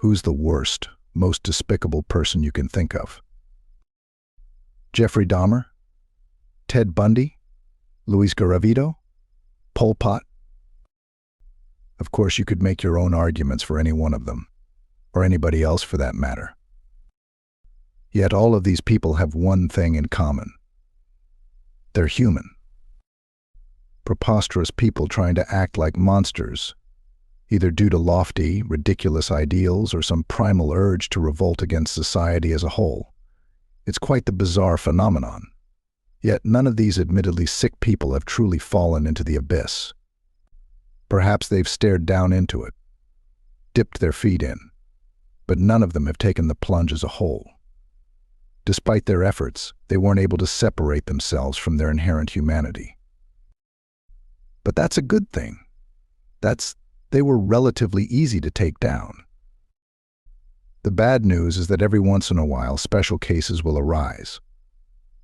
Who's the worst, most despicable person you can think of? Jeffrey Dahmer? Ted Bundy? Luis Garavito? Pol Pot? Of course, you could make your own arguments for any one of them, or anybody else for that matter. Yet all of these people have one thing in common. They're human. Preposterous people trying to act like monsters, either due to lofty, ridiculous ideals or some primal urge to revolt against society as a whole. It's quite the bizarre phenomenon. Yet none of these admittedly sick people have truly fallen into the abyss. Perhaps they've stared down into it, dipped their feet in, but none of them have taken the plunge as a whole. Despite their efforts, they weren't able to separate themselves from their inherent humanity. But that's a good thing. They were relatively easy to take down. The bad news is that every once in a while, special cases will arise.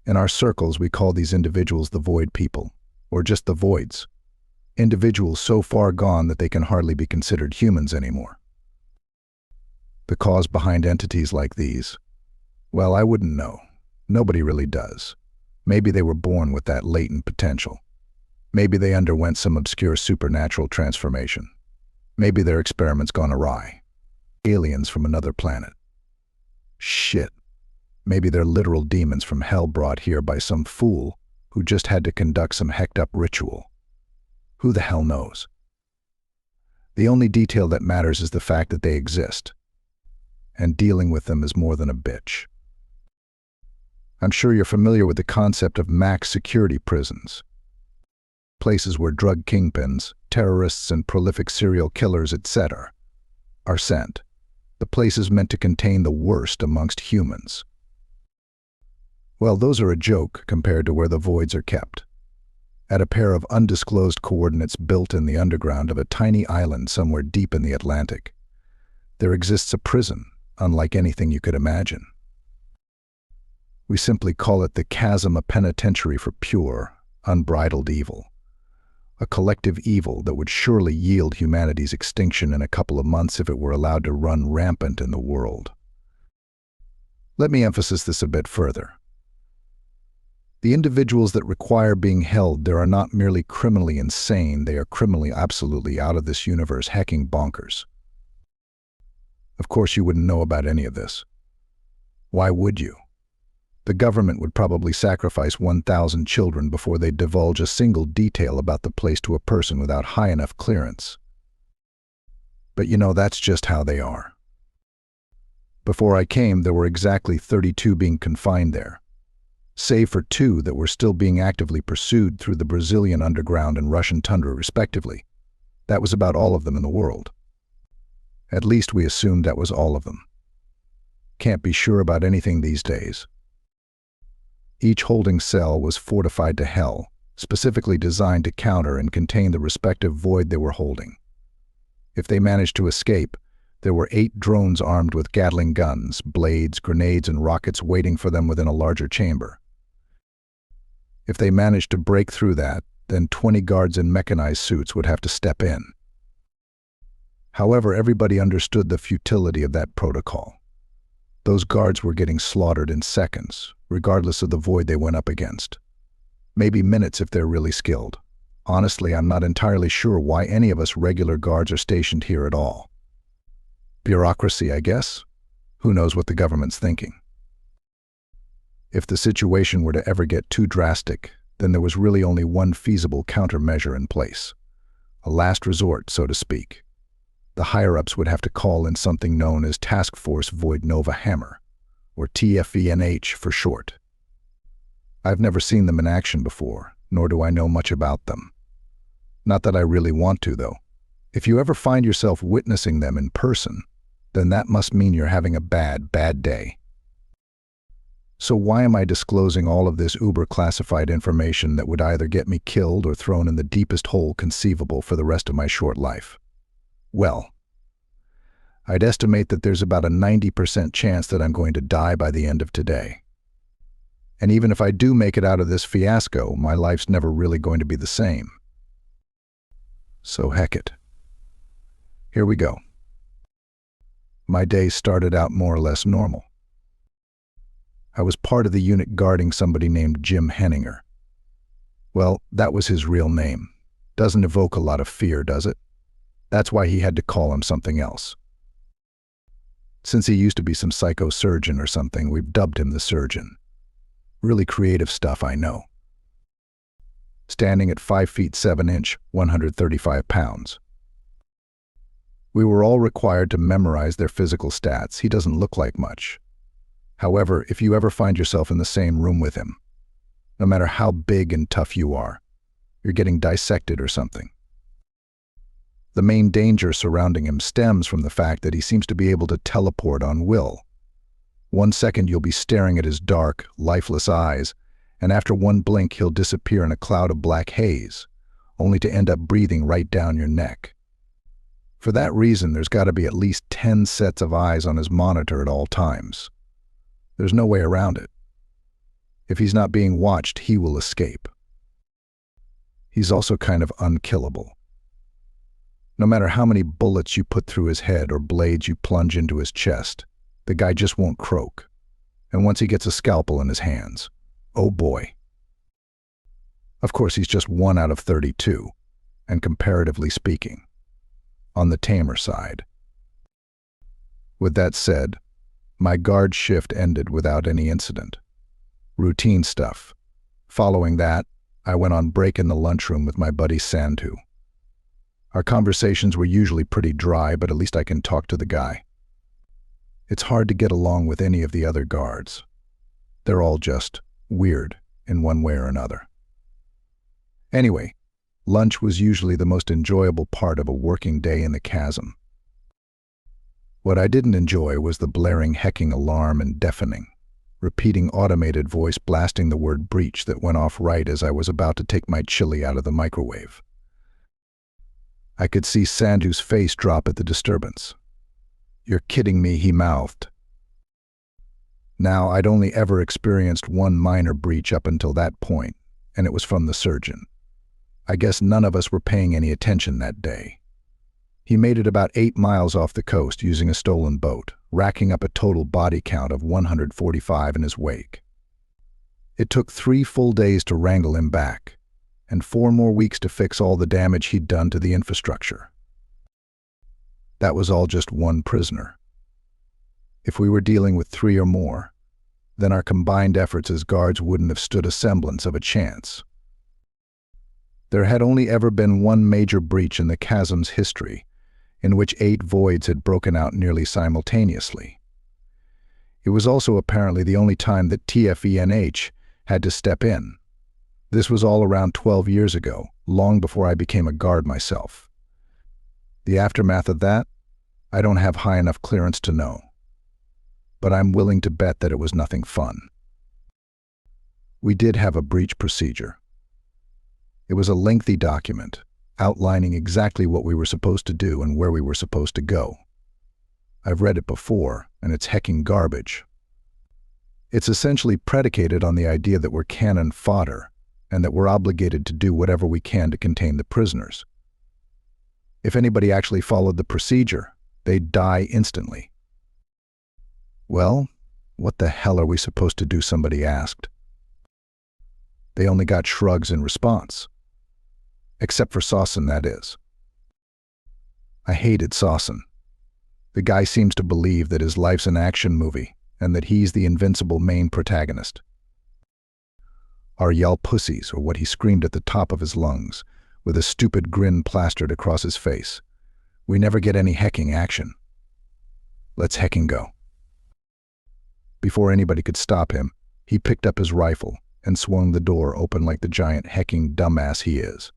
In our circles, we call these individuals the void people, or just the voids. Individuals so far gone that they can hardly be considered humans anymore. The cause behind entities like these? Well, I wouldn't know. Nobody really does. Maybe they were born with that latent potential. Maybe they underwent some obscure supernatural transformation. Maybe their experiments gone awry. Aliens from another planet. Shit. Maybe they're literal demons from hell brought here by some fool who just had to conduct some hecked-up ritual. Who the hell knows? The only detail that matters is the fact that they exist. And dealing with them is more than a bitch. I'm sure you're familiar with the concept of max security prisons. Places where drug kingpins, terrorists, and prolific serial killers, etc., are sent. The places meant to contain the worst amongst humans. Well, those are a joke compared to where the voids are kept. At a pair of undisclosed coordinates built in the underground of a tiny island somewhere deep in the Atlantic, there exists a prison unlike anything you could imagine. We simply call it the chasm, a penitentiary for pure, unbridled evil. A collective evil that would surely yield humanity's extinction in a couple of months if it were allowed to run rampant in the world. Let me emphasize this a bit further. The individuals that require being held there are not merely criminally insane, they are criminally absolutely out of this universe, hecking bonkers. Of course, you wouldn't know about any of this. Why would you? The government would probably sacrifice 1,000 children before they'd divulge a single detail about the place to a person without high enough clearance. But you know, that's just how they are. Before I came, there were exactly 32 being confined there, save for 2 that were still being actively pursued through the Brazilian underground and Russian tundra, respectively. That was about all of them in the world. At least we assumed that was all of them. Can't be sure about anything these days. Each holding cell was fortified to hell, specifically designed to counter and contain the respective void they were holding. If they managed to escape, there were 8 drones armed with Gatling guns, blades, grenades, and rockets waiting for them within a larger chamber. If they managed to break through that, then 20 guards in mechanized suits would have to step in. However, everybody understood the futility of that protocol. Those guards were getting slaughtered in seconds, regardless of the void they went up against. Maybe minutes if they're really skilled. Honestly, I'm not entirely sure why any of us regular guards are stationed here at all. Bureaucracy, I guess? Who knows what the government's thinking? If the situation were to ever get too drastic, then there was really only one feasible countermeasure in place. A last resort, so to speak. The higher-ups would have to call in something known as Task Force Void Nova Hammer, or TFVNH for short. I've never seen them in action before, nor do I know much about them. Not that I really want to, though. If you ever find yourself witnessing them in person, then that must mean you're having a bad day. So why am I disclosing all of this uber-classified information that would either get me killed or thrown in the deepest hole conceivable for the rest of my short life? Well, I'd estimate that there's about a 90% chance that I'm going to die by the end of today. And even if I do make it out of this fiasco, my life's never really going to be the same. So heck it. Here we go. My day started out more or less normal. I was part of the unit guarding somebody named Jim Henninger. Well, that was his real name. Doesn't evoke a lot of fear, does it? That's why he had to call him something else. Since he used to be some psychosurgeon or something, we've dubbed him the Surgeon. Really creative stuff, I know. Standing at 5 feet 7 inches, 135 pounds. We were all required to memorize their physical stats. He doesn't look like much. However, if you ever find yourself in the same room with him, no matter how big and tough you are, you're getting dissected or something. The main danger surrounding him stems from the fact that he seems to be able to teleport on will. 1 second you'll be staring at his dark, lifeless eyes, and after one blink he'll disappear in a cloud of black haze, only to end up breathing right down your neck. For that reason, there's got to be at least 10 sets of eyes on his monitor at all times. There's no way around it. If he's not being watched, he will escape. He's also kind of unkillable. No matter how many bullets you put through his head or blades you plunge into his chest, the guy just won't croak. And once he gets a scalpel in his hands, oh boy. Of course, he's just 1 out of 32, and comparatively speaking, on the tamer side. With that said, my guard shift ended without any incident. Routine stuff. Following that, I went on break in the lunchroom with my buddy Sandhu. Our conversations were usually pretty dry, but at least I can talk to the guy. It's hard to get along with any of the other guards. They're all just weird in one way or another. Anyway, lunch was usually the most enjoyable part of a working day in the chasm. What I didn't enjoy was the blaring hecking alarm and deafening, repeating automated voice blasting the word breach that went off right as I was about to take my chili out of the microwave. I could see Sandhu's face drop at the disturbance. "You're kidding me," he mouthed. Now, I'd only ever experienced one minor breach up until that point, and it was from the surgeon. I guess none of us were paying any attention that day. He made it about 8 miles off the coast using a stolen boat, racking up a total body count of 145 in his wake. It took 3 full days to wrangle him back, and 4 more weeks to fix all the damage he'd done to the infrastructure. That was all just one prisoner. If we were dealing with 3 or more, then our combined efforts as guards wouldn't have stood a semblance of a chance. There had only ever been one major breach in the chasm's history, in which 8 voids had broken out nearly simultaneously. It was also apparently the only time that TFENH had to step in. This was all around 12 years ago, long before I became a guard myself. The aftermath of that, I don't have high enough clearance to know, but I'm willing to bet that it was nothing fun. We did have a breach procedure. It was a lengthy document, outlining exactly what we were supposed to do and where we were supposed to go. I've read it before, and it's hecking garbage. It's essentially predicated on the idea that we're cannon fodder, and that we're obligated to do whatever we can to contain the prisoners. If anybody actually followed the procedure, they'd die instantly. "Well, what the hell are we supposed to do?" somebody asked. They only got shrugs in response. Except for Sawson, that is. I hated Sawson. The guy seems to believe that his life's an action movie and that he's the invincible main protagonist. Our yell pussies, or what he screamed at the top of his lungs, with a stupid grin plastered across his face. We never get any hecking action. Let's hecking go. Before anybody could stop him, he picked up his rifle and swung the door open like the giant hecking dumbass he is.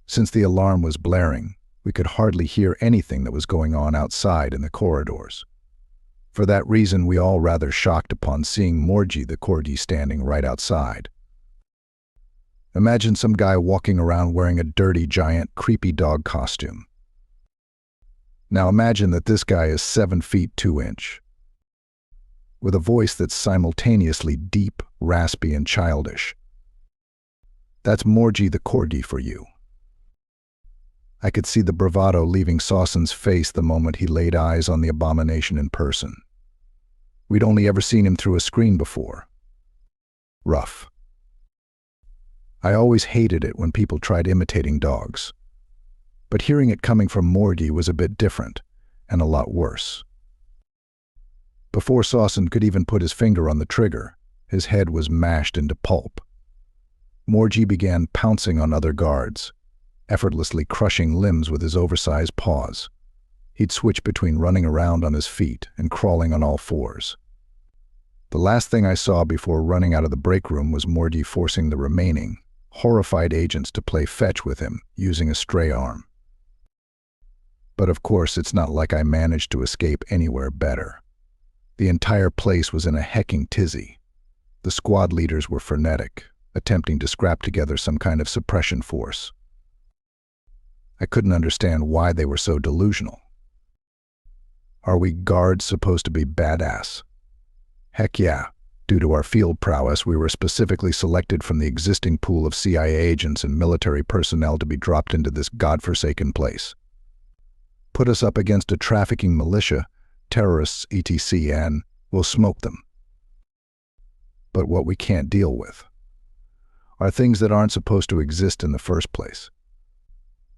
Since the alarm was blaring, we could hardly hear anything that was going on outside in the corridors. For that reason, we all rather shocked upon seeing Morgie the corgi standing right outside. Imagine some guy walking around wearing a dirty, giant, creepy dog costume. Now imagine that this guy is 7 feet 2 inches, with a voice that's simultaneously deep, raspy, and childish. That's Morgie the corgi for you. I could see the bravado leaving Sawson's face the moment he laid eyes on the abomination in person. We'd only ever seen him through a screen before. Rough. I always hated it when people tried imitating dogs. But hearing it coming from Morgie was a bit different, and a lot worse. Before Sawson could even put his finger on the trigger, his head was mashed into pulp. Morgie began pouncing on other guards, effortlessly crushing limbs with his oversized paws. He'd switch between running around on his feet and crawling on all fours. The last thing I saw before running out of the break room was Morgie forcing the remaining, horrified agents to play fetch with him, using a stray arm. But of course, it's not like I managed to escape anywhere better. The entire place was in a hecking tizzy. The squad leaders were frenetic, attempting to scrap together some kind of suppression force. I couldn't understand why they were so delusional. Are we guards supposed to be badass? Heck yeah. Due to our field prowess, we were specifically selected from the existing pool of CIA agents and military personnel to be dropped into this godforsaken place. Put us up against a trafficking militia, terrorists, etc., and we'll smoke them. But what we can't deal with are things that aren't supposed to exist in the first place.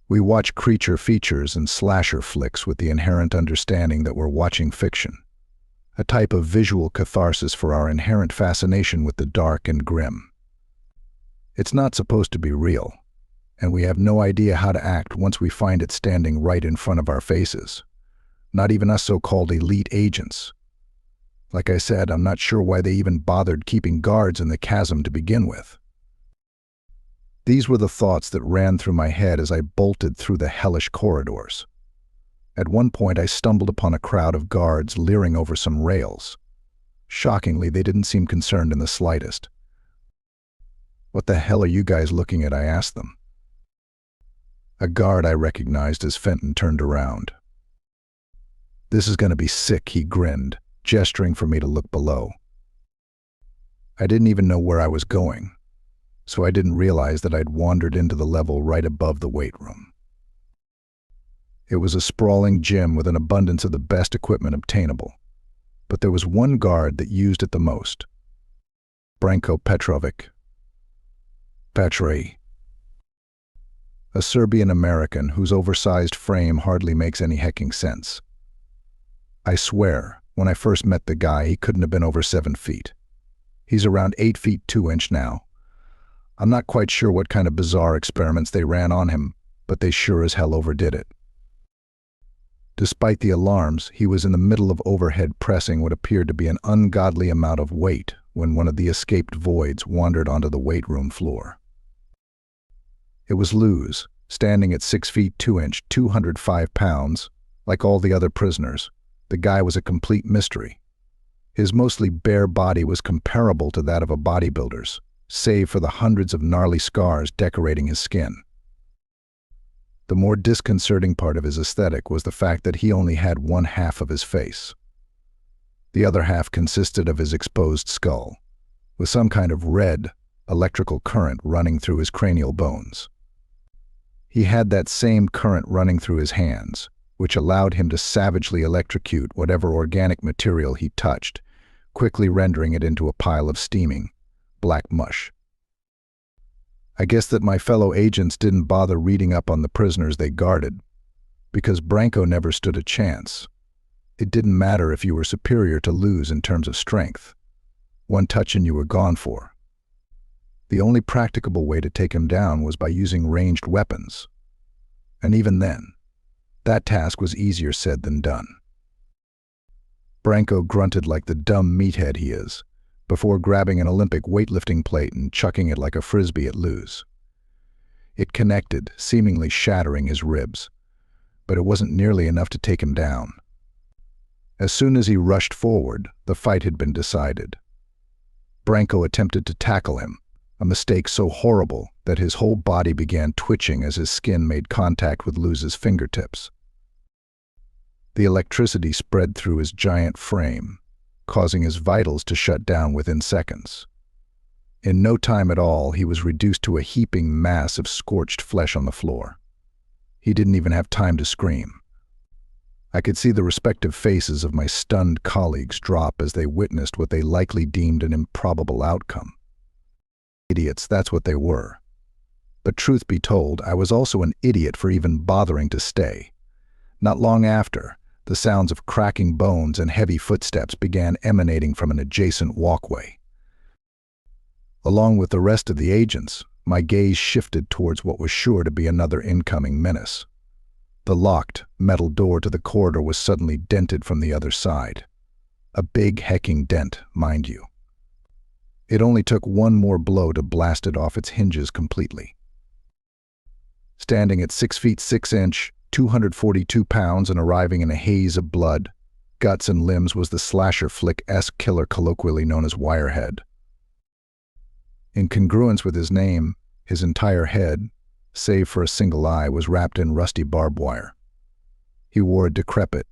We watch creature features and slasher flicks with the inherent understanding that we're watching fiction, a type of visual catharsis for our inherent fascination with the dark and grim. It's not supposed to be real, and we have no idea how to act once we find it standing right in front of our faces. Not even us so-called elite agents. Like I said, I'm not sure why they even bothered keeping guards in the chasm to begin with. These were the thoughts that ran through my head as I bolted through the hellish corridors. At one point, I stumbled upon a crowd of guards leering over some rails. Shockingly, they didn't seem concerned in the slightest. "What the hell are you guys looking at?" I asked them. A guard I recognized as Fenton turned around. "This is going to be sick," he grinned, gesturing for me to look below. I didn't even know where I was going, so I didn't realize that I'd wandered into the level right above the weight room. It was a sprawling gym with an abundance of the best equipment obtainable, but there was one guard that used it the most. Branko Petrovic. Petri. A Serbian-American whose oversized frame hardly makes any hecking sense. I swear, when I first met the guy, he couldn't have been over 7 feet. He's around 8 feet 2 inches now. I'm not quite sure what kind of bizarre experiments they ran on him, but they sure as hell overdid it. Despite the alarms, he was in the middle of overhead pressing what appeared to be an ungodly amount of weight when one of the escaped voids wandered onto the weight room floor. It was Luz, standing at 6 feet 2 inches, 205 pounds. Like all the other prisoners, the guy was a complete mystery. His mostly bare body was comparable to that of a bodybuilder's, save for the hundreds of gnarly scars decorating his skin. The more disconcerting part of his aesthetic was the fact that he only had one half of his face. The other half consisted of his exposed skull, with some kind of red, electrical current running through his cranial bones. He had that same current running through his hands, which allowed him to savagely electrocute whatever organic material he touched, quickly rendering it into a pile of steaming, black mush. I guess that my fellow agents didn't bother reading up on the prisoners they guarded, because Branko never stood a chance. It didn't matter if you were superior to Luz in terms of strength. One touch and you were gone for. The only practicable way to take him down was by using ranged weapons. And even then, that task was easier said than done. Branko grunted like the dumb meathead he is, before grabbing an Olympic weightlifting plate and chucking it like a frisbee at Luz. It connected, seemingly shattering his ribs, but it wasn't nearly enough to take him down. As soon as he rushed forward, the fight had been decided. Branko attempted to tackle him, a mistake so horrible that his whole body began twitching as his skin made contact with Luz's fingertips. The electricity spread through his giant frame, causing his vitals to shut down within seconds. In no time at all, he was reduced to a heaping mass of scorched flesh on the floor. He didn't even have time to scream. I could see the respective faces of my stunned colleagues drop as they witnessed what they likely deemed an improbable outcome. Idiots, that's what they were. But truth be told, I was also an idiot for even bothering to stay. Not long after, the sounds of cracking bones and heavy footsteps began emanating from an adjacent walkway. Along with the rest of the agents, my gaze shifted towards what was sure to be another incoming menace. The locked, metal door to the corridor was suddenly dented from the other side. A big hecking dent, mind you. It only took one more blow to blast it off its hinges completely. Standing at 6 feet 6 inches, 242 pounds and arriving in a haze of blood, guts and limbs was the slasher flick-esque killer colloquially known as Wirehead. In congruence with his name, his entire head, save for a single eye, was wrapped in rusty barbed wire. He wore a decrepit,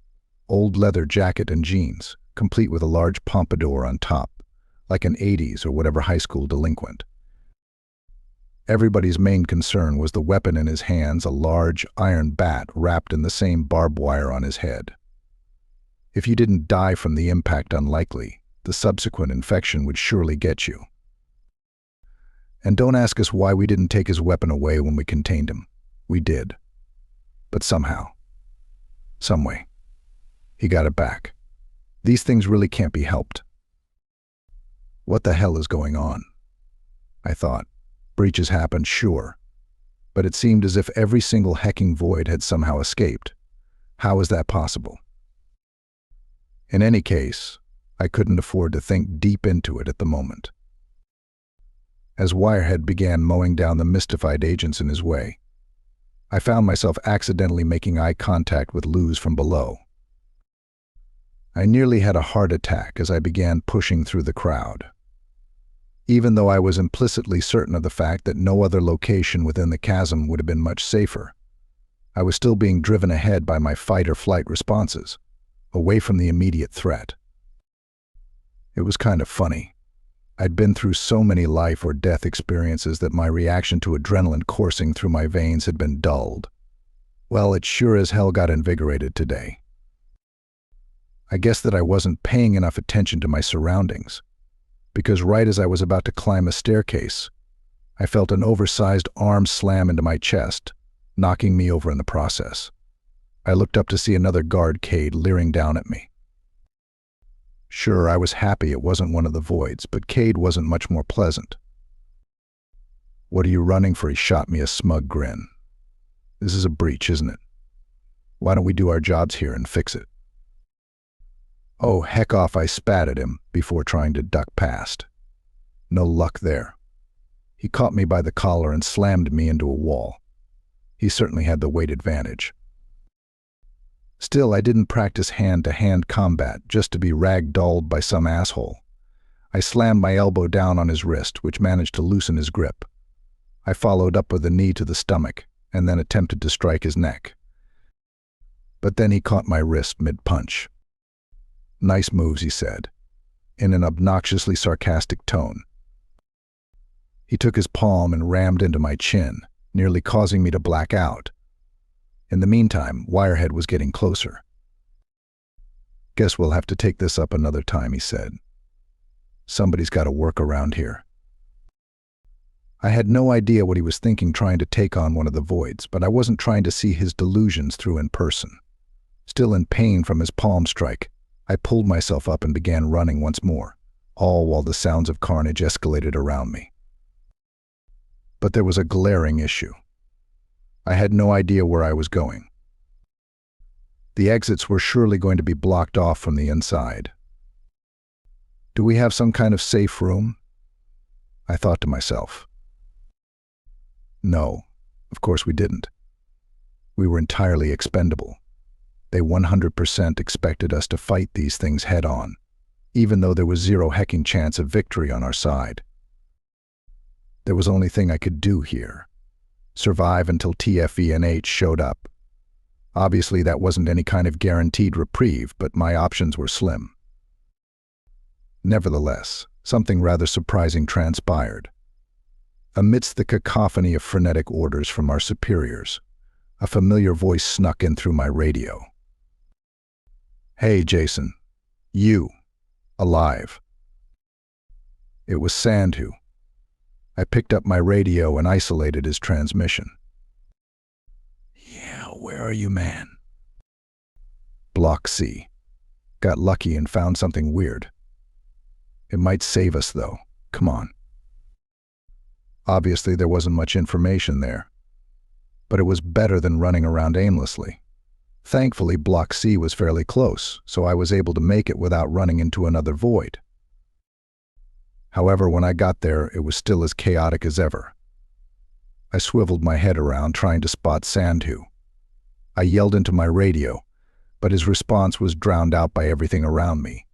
old leather jacket and jeans, complete with a large pompadour on top, like an 80s or whatever high school delinquent. Everybody's main concern was the weapon in his hands, a large iron bat wrapped in the same barbed wire on his head. If you didn't die from the impact, unlikely, the subsequent infection would surely get you. And don't ask us why we didn't take his weapon away when we contained him. We did. But somehow, someway, he got it back. These things really can't be helped. What the hell is going on? I thought. Breaches happened, sure. But it seemed as if every single hecking void had somehow escaped. How is that possible? In any case, I couldn't afford to think deep into it at the moment. As Wirehead began mowing down the mystified agents in his way, I found myself accidentally making eye contact with Luz from below. I nearly had a heart attack as I began pushing through the crowd. Even though I was implicitly certain of the fact that no other location within the chasm would have been much safer, I was still being driven ahead by my fight-or-flight responses, away from the immediate threat. It was kind of funny. I'd been through so many life-or-death experiences that my reaction to adrenaline coursing through my veins had been dulled. Well, it sure as hell got invigorated today. I guess that I wasn't paying enough attention to my surroundings, because right as I was about to climb a staircase, I felt an oversized arm slam into my chest, knocking me over in the process. I looked up to see another guard, Cade, leering down at me. Sure, I was happy it wasn't one of the voids, but Cade wasn't much more pleasant. "What are you running for?" He shot me a smug grin. "This is a breach, isn't it? Why don't we do our jobs here and fix it?" "Oh, heck off," I spat at him before trying to duck past. No luck there. He caught me by the collar and slammed me into a wall. He certainly had the weight advantage. Still, I didn't practice hand-to-hand combat just to be rag-dolled by some asshole. I slammed my elbow down on his wrist, which managed to loosen his grip. I followed up with a knee to the stomach and then attempted to strike his neck. But then he caught my wrist mid-punch. "Nice moves," he said, in an obnoxiously sarcastic tone. He took his palm and rammed into my chin, nearly causing me to black out. In the meantime, Wirehead was getting closer. "Guess we'll have to take this up another time," he said. "Somebody's got to work around here." I had no idea what he was thinking trying to take on one of the voids, but I wasn't trying to see his delusions through in person. Still in pain from his palm strike, I pulled myself up and began running once more, all while the sounds of carnage escalated around me. But there was a glaring issue. I had no idea where I was going. The exits were surely going to be blocked off from the inside. "Do we have some kind of safe room?" I thought to myself. No, of course we didn't. We were entirely expendable. They 100% expected us to fight these things head-on, even though there was zero hecking chance of victory on our side. There was only thing I could do here. Survive until TFE&H showed up. Obviously, that wasn't any kind of guaranteed reprieve, but my options were slim. Nevertheless, something rather surprising transpired. Amidst the cacophony of frenetic orders from our superiors, A familiar voice snuck in through my radio. "Hey, Jason. You. Alive." It was Sandhu. I picked up my radio and isolated his transmission. "Yeah, where are you, man?" "Block C. Got lucky and found something weird. It might save us, though. Come on." Obviously, there wasn't much information there, but it was better than running around aimlessly. Thankfully, Block C was fairly close, so I was able to make it without running into another void. However, when I got there, it was still as chaotic as ever. I swiveled my head around, trying to spot Sandhu. I yelled into my radio, but his response was drowned out by everything around me.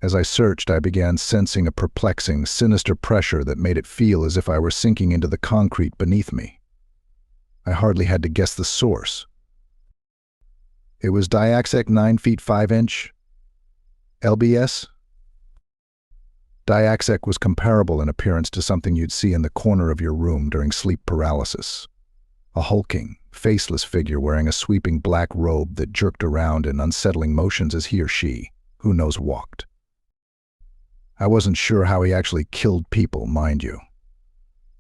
As I searched, I began sensing a perplexing, sinister pressure that made it feel as if I were sinking into the concrete beneath me. I hardly had to guess the source. It was Diaxec 9 feet 5 inch. LBS? Diaxec was comparable in appearance to something you'd see in the corner of your room during sleep paralysis. A hulking, faceless figure wearing a sweeping black robe that jerked around in unsettling motions as he or she, who knows, walked. I wasn't sure how he actually killed people, mind you.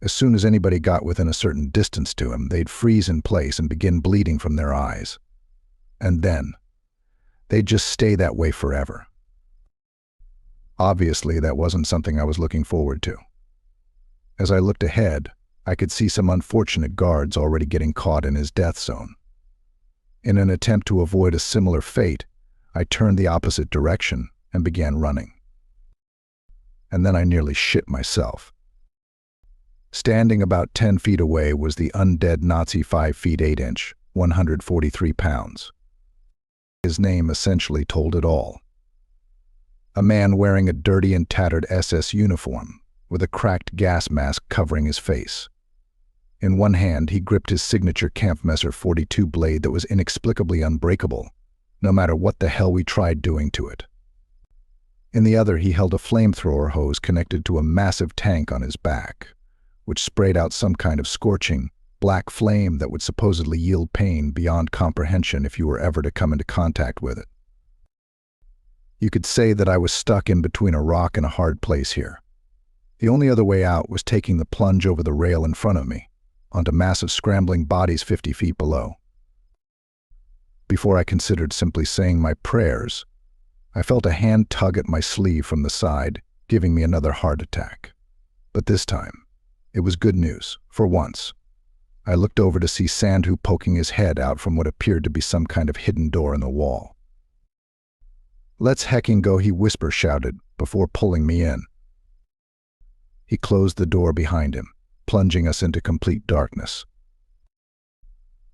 As soon as anybody got within a certain distance to him, they'd freeze in place and begin bleeding from their eyes. And then, they'd just stay that way forever. Obviously, that wasn't something I was looking forward to. As I looked ahead, I could see some unfortunate guards already getting caught in his death zone. In an attempt to avoid a similar fate, I turned the opposite direction and began running. And then I nearly shit myself. Standing about 10 feet away was the undead Nazi 5 feet 8 inch, 143 pounds. His name essentially told it all. A man wearing a dirty and tattered SS uniform, with a cracked gas mask covering his face. In one hand, he gripped his signature Kampfmesser 42 blade that was inexplicably unbreakable, no matter what the hell we tried doing to it. In the other, he held a flamethrower hose connected to a massive tank on his back, which sprayed out some kind of scorching, black flame that would supposedly yield pain beyond comprehension if you were ever to come into contact with it. You could say that I was stuck in between a rock and a hard place here. The only other way out was taking the plunge over the rail in front of me, onto massive scrambling bodies 50 feet below. Before I considered simply saying my prayers, I felt a hand tug at my sleeve from the side, giving me another heart attack. But this time, it was good news, for once. I looked over to see Sandhu poking his head out from what appeared to be some kind of hidden door in the wall. "Let's hecking go," he whisper-shouted, before pulling me in. He closed the door behind him, plunging us into complete darkness.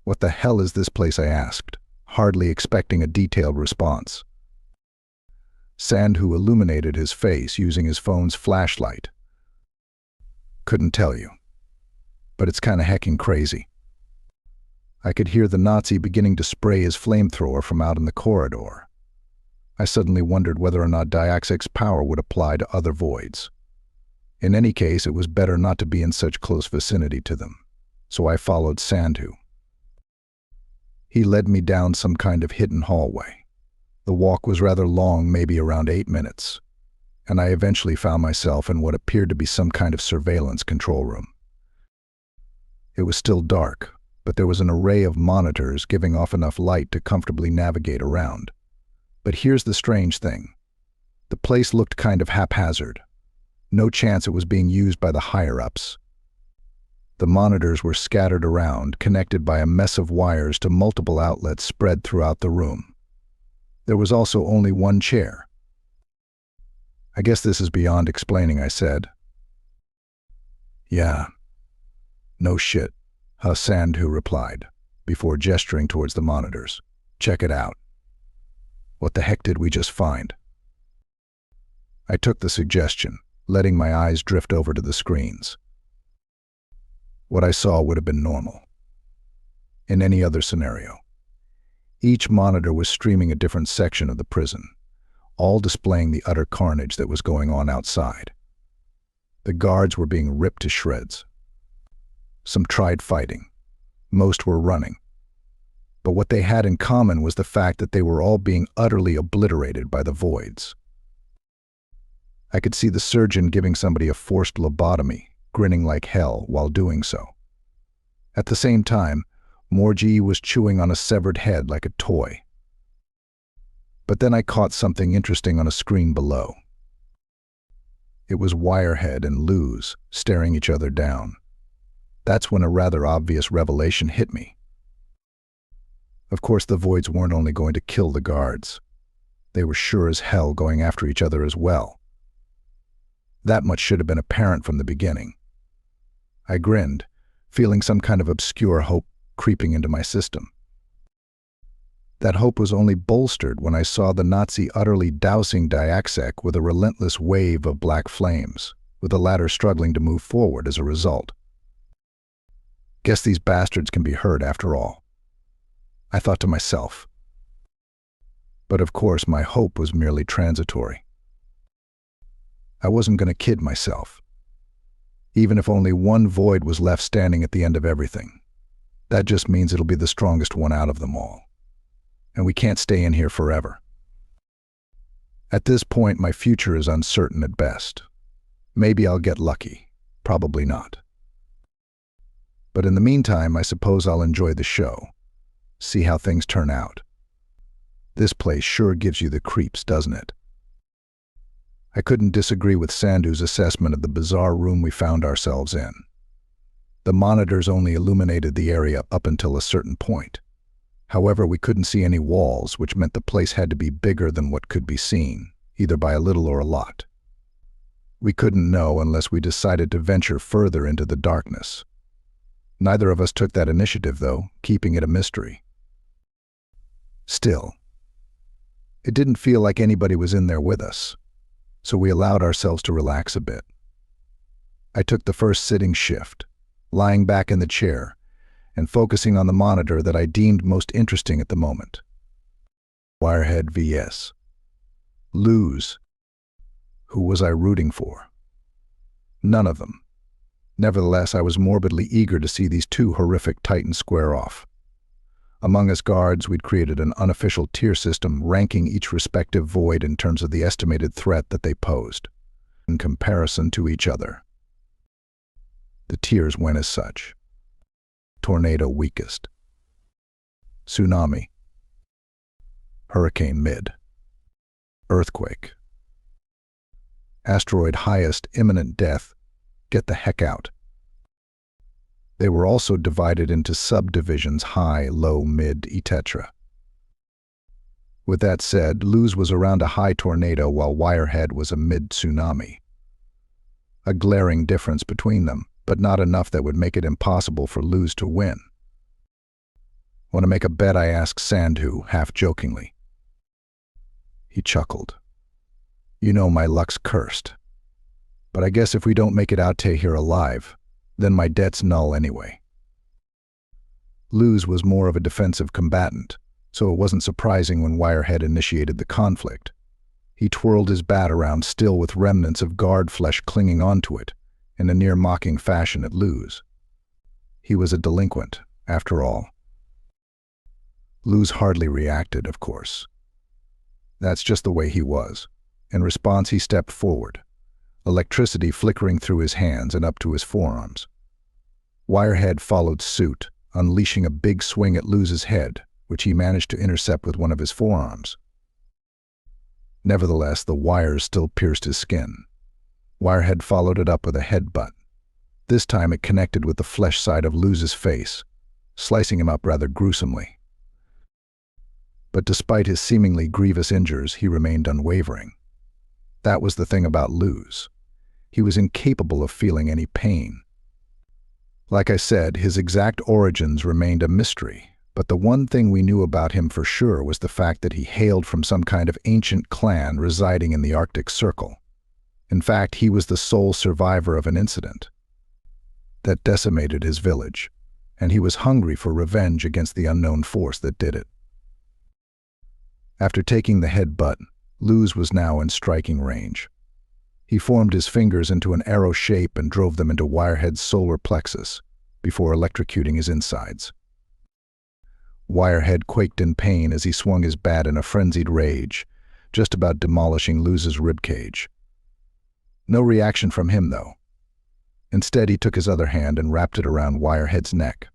"What the hell is this place?" I asked, hardly expecting a detailed response. Sandhu illuminated his face using his phone's flashlight. "Couldn't tell you. But it's kinda hecking crazy." I could hear the Nazi beginning to spray his flamethrower from out in the corridor. I suddenly wondered whether or not Diaxec's power would apply to other voids. In any case, it was better not to be in such close vicinity to them, so I followed Sandhu. He led me down some kind of hidden hallway. The walk was rather long, maybe around 8 minutes, and I eventually found myself in what appeared to be some kind of surveillance control room. It was still dark, but there was an array of monitors giving off enough light to comfortably navigate around. But here's the strange thing. The place looked kind of haphazard. No chance it was being used by the higher-ups. The monitors were scattered around, connected by a mess of wires to multiple outlets spread throughout the room. There was also only one chair. "I guess this is beyond explaining," I said. "Yeah. No shit," Sandhu replied, before gesturing towards the monitors. "Check it out." What the heck did we just find? I took the suggestion, letting my eyes drift over to the screens. What I saw would have been normal. In any other scenario. Each monitor was streaming a different section of the prison, all displaying the utter carnage that was going on outside. The guards were being ripped to shreds. Some tried fighting, Most were running. But what they had in common was the fact that they were all being utterly obliterated by the voids. I could see the surgeon giving somebody a forced lobotomy, grinning like hell while doing so. At the same time, Morgie was chewing on a severed head like a toy. But then I caught something interesting on a screen below. It was Wirehead and Luz staring each other down. That's when a rather obvious revelation hit me. Of course, the voids weren't only going to kill the guards. They were sure as hell going after each other as well. That much should have been apparent from the beginning. I grinned, feeling some kind of obscure hope creeping into my system. That hope was only bolstered when I saw the Nazi utterly dousing Diaksek with a relentless wave of black flames, with the latter struggling to move forward as a result. Guess these bastards can be hurt after all, I thought to myself. But of course my hope was merely transitory. I wasn't going to kid myself. Even if only one void was left standing at the end of everything, that just means it'll be the strongest one out of them all. And we can't stay in here forever. At this point, my future is uncertain at best. Maybe I'll get lucky. Probably not. But in the meantime, I suppose I'll enjoy the show. See how things turn out. This place sure gives you the creeps, doesn't it? I couldn't disagree with Sandhu's assessment of the bizarre room we found ourselves in. The monitors only illuminated the area up until a certain point. However, we couldn't see any walls, which meant the place had to be bigger than what could be seen, either by a little or a lot. We couldn't know unless we decided to venture further into the darkness. Neither of us took that initiative, though, keeping it a mystery. Still, it didn't feel like anybody was in there with us, so we allowed ourselves to relax a bit. I took the first sitting shift, lying back in the chair, and focusing on the monitor that I deemed most interesting at the moment. Wirehead vs. Luz. Who was I rooting for? None of them. Nevertheless, I was morbidly eager to see these two horrific titans square off. Among us guards, we'd created an unofficial tier system ranking each respective void in terms of the estimated threat that they posed, in comparison to each other. The tiers went as such. Tornado weakest. Tsunami. Hurricane mid. Earthquake. Asteroid highest, imminent death. Get the heck out. They were also divided into subdivisions high, low, mid, etc. With that said, Luz was around a high tornado while Wirehead was a mid-tsunami. A glaring difference between them, but not enough that would make it impossible for Luz to win. Want to make a bet? I asked Sandhu, half-jokingly. He chuckled. You know my luck's cursed. But I guess if we don't make it out here alive, then my debt's null anyway. Luz was more of a defensive combatant, so it wasn't surprising when Wirehead initiated the conflict. He twirled his bat around, still with remnants of guard flesh clinging onto it, in a near-mocking fashion at Luz. He was a delinquent, after all. Luz hardly reacted, of course. That's just the way he was. In response, he stepped forward, electricity flickering through his hands and up to his forearms. Wirehead followed suit, unleashing a big swing at Luz's head, which he managed to intercept with one of his forearms. Nevertheless, the wires still pierced his skin. Wirehead followed it up with a headbutt. This time it connected with the flesh side of Luz's face, slicing him up rather gruesomely. But despite his seemingly grievous injuries, he remained unwavering. That was the thing about Luz. He was incapable of feeling any pain. Like I said, his exact origins remained a mystery, but the one thing we knew about him for sure was the fact that he hailed from some kind of ancient clan residing in the Arctic Circle. In fact, he was the sole survivor of an incident that decimated his village, and he was hungry for revenge against the unknown force that did it. After taking the headbutt, Luz was now in striking range. He formed his fingers into an arrow shape and drove them into Wirehead's solar plexus before electrocuting his insides. Wirehead quaked in pain as he swung his bat in a frenzied rage, just about demolishing Luz's ribcage. No reaction from him, though. Instead, he took his other hand and wrapped it around Wirehead's neck.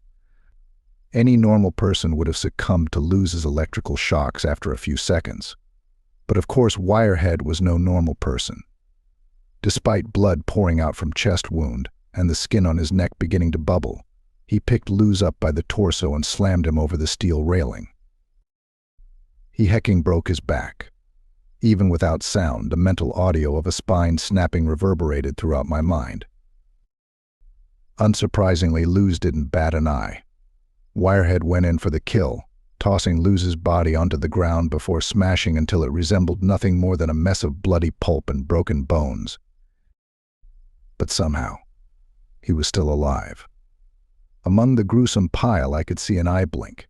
Any normal person would have succumbed to Luz's electrical shocks after a few seconds. But of course, Wirehead was no normal person. Despite blood pouring out from chest wound and the skin on his neck beginning to bubble, he picked Luz up by the torso and slammed him over the steel railing. He hecking broke his back. Even without sound, the mental audio of a spine snapping reverberated throughout my mind. Unsurprisingly, Luz didn't bat an eye. Wirehead went in for the kill, tossing Luz's body onto the ground before smashing until it resembled nothing more than a mess of bloody pulp and broken bones. But somehow, he was still alive. Among the gruesome pile, I could see an eye blink.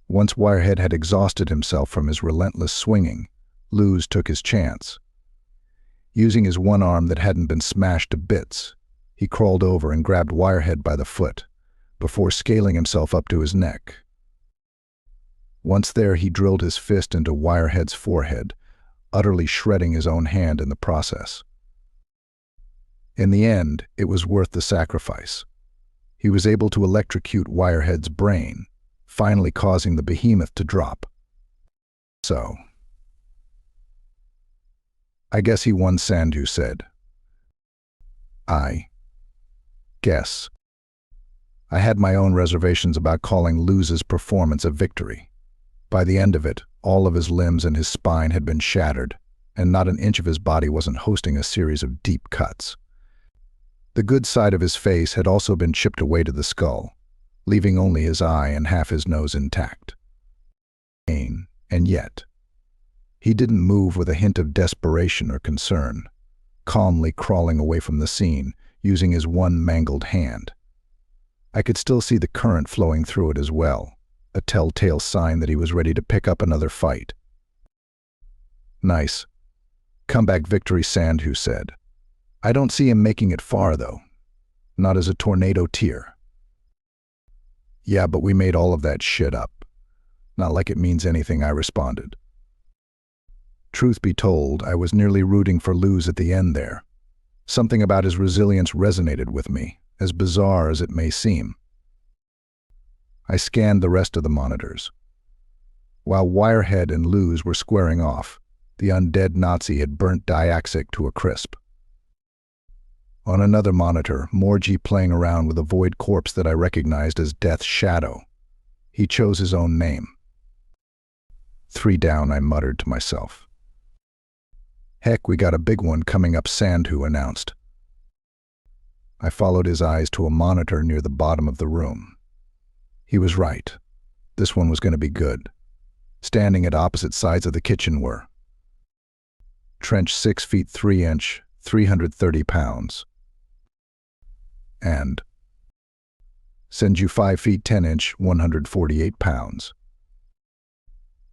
Once Wirehead had exhausted himself from his relentless swinging, Luz took his chance. Using his one arm that hadn't been smashed to bits, he crawled over and grabbed Wirehead by the foot, before scaling himself up to his neck. Once there, he drilled his fist into Wirehead's forehead, utterly shredding his own hand in the process. In the end, it was worth the sacrifice. He was able to electrocute Wirehead's brain, finally causing the behemoth to drop. So, I guess he won, Sandhu said. I guess. I had my own reservations about calling Luz's performance a victory. By the end of it, all of his limbs and his spine had been shattered, and not an inch of his body wasn't hosting a series of deep cuts. The good side of his face had also been chipped away to the skull, leaving only his eye and half his nose intact. And yet, he didn't move with a hint of desperation or concern, calmly crawling away from the scene, using his one mangled hand. I could still see the current flowing through it as well, a telltale sign that he was ready to pick up another fight. Nice. Comeback victory, Sandhu said. I don't see him making it far, though. Not as a tornado tier. Yeah, but we made all of that shit up. Not like it means anything, I responded. Truth be told, I was nearly rooting for Luz at the end there. Something about his resilience resonated with me, as bizarre as it may seem. I scanned the rest of the monitors. While Wirehead and Luz were squaring off, the undead Nazi had burnt Diaxic to a crisp. On another monitor, Morgie playing around with a void corpse that I recognized as Death's shadow. He chose his own name. 3 down, I muttered to myself. Heck, we got a big one coming up, Sandhu announced. I followed his eyes to a monitor near the bottom of the room. He was right. This one was going to be good. Standing at opposite sides of the kitchen were Trench 6 feet 3 inch, 330 pounds. And Senju 5 feet 10 inch, 148 pounds.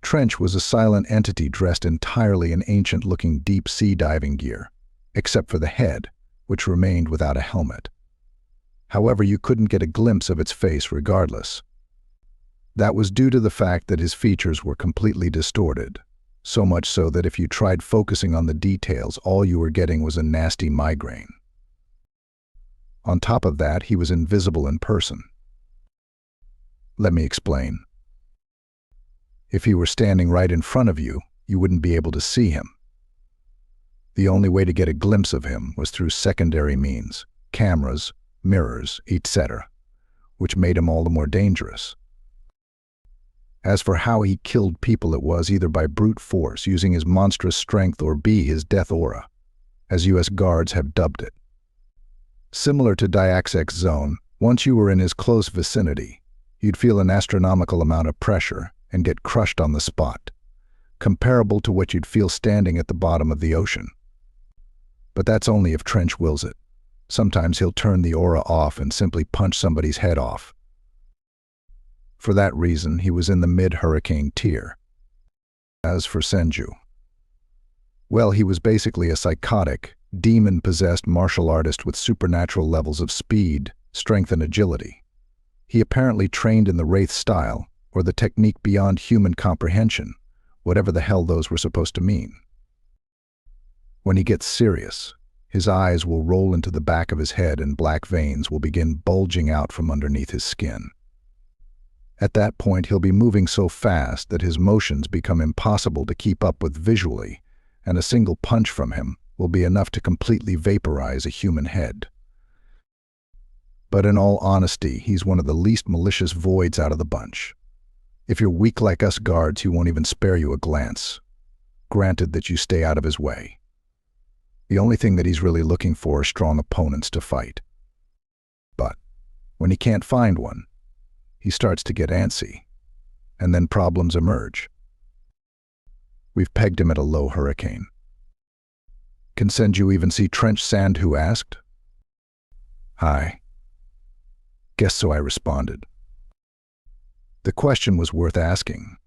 Trench was a silent entity dressed entirely in ancient-looking deep-sea diving gear, except for the head, which remained without a helmet. However, you couldn't get a glimpse of its face regardless. That was due to the fact that his features were completely distorted, so much so that if you tried focusing on the details, all you were getting was a nasty migraine. On top of that, he was invisible in person. Let me explain. If he were standing right in front of you, you wouldn't be able to see him. The only way to get a glimpse of him was through secondary means, cameras, mirrors, etc., which made him all the more dangerous. As for how he killed people, it was either by brute force, using his monstrous strength, or B, his death aura, as U.S. guards have dubbed it. Similar to Diaxic's zone, once you were in his close vicinity, you'd feel an astronomical amount of pressure and get crushed on the spot, comparable to what you'd feel standing at the bottom of the ocean. But that's only if Trench wills it. Sometimes he'll turn the aura off and simply punch somebody's head off. For that reason, he was in the mid-hurricane tier. As for Senju, well, he was basically a psychotic, demon-possessed martial artist with supernatural levels of speed, strength, and agility. He apparently trained in the Wraith style, or the technique beyond human comprehension, whatever the hell those were supposed to mean. When he gets serious, his eyes will roll into the back of his head and black veins will begin bulging out from underneath his skin. At that point, he'll be moving so fast that his motions become impossible to keep up with visually, and a single punch from him will be enough to completely vaporize a human head. But in all honesty, he's one of the least malicious voids out of the bunch. If you're weak like us guards, he won't even spare you a glance, granted that you stay out of his way. The only thing that he's really looking for are strong opponents to fight. But when he can't find one, he starts to get antsy, and then problems emerge. We've pegged him at a low hurricane. "Can Senju even see trench sand?" Who asked. "Hi." "Guess so," I responded. The question was worth asking,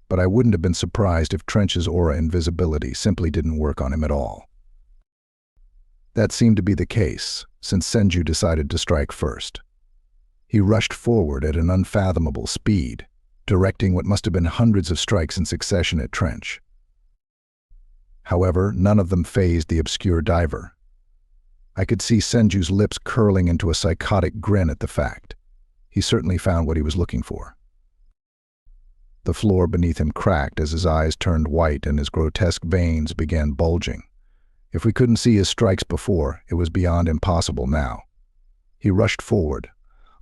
but I wouldn't have been surprised if Trench's aura invisibility simply didn't work on him at all. That seemed to be the case, since Senju decided to strike first. He rushed forward at an unfathomable speed, directing what must have been hundreds of strikes in succession at Trench. However, none of them fazed the obscure diver. I could see Senju's lips curling into a psychotic grin at the fact. He certainly found what he was looking for. The floor beneath him cracked as his eyes turned white and his grotesque veins began bulging. If we couldn't see his strikes before, it was beyond impossible now. He rushed forward,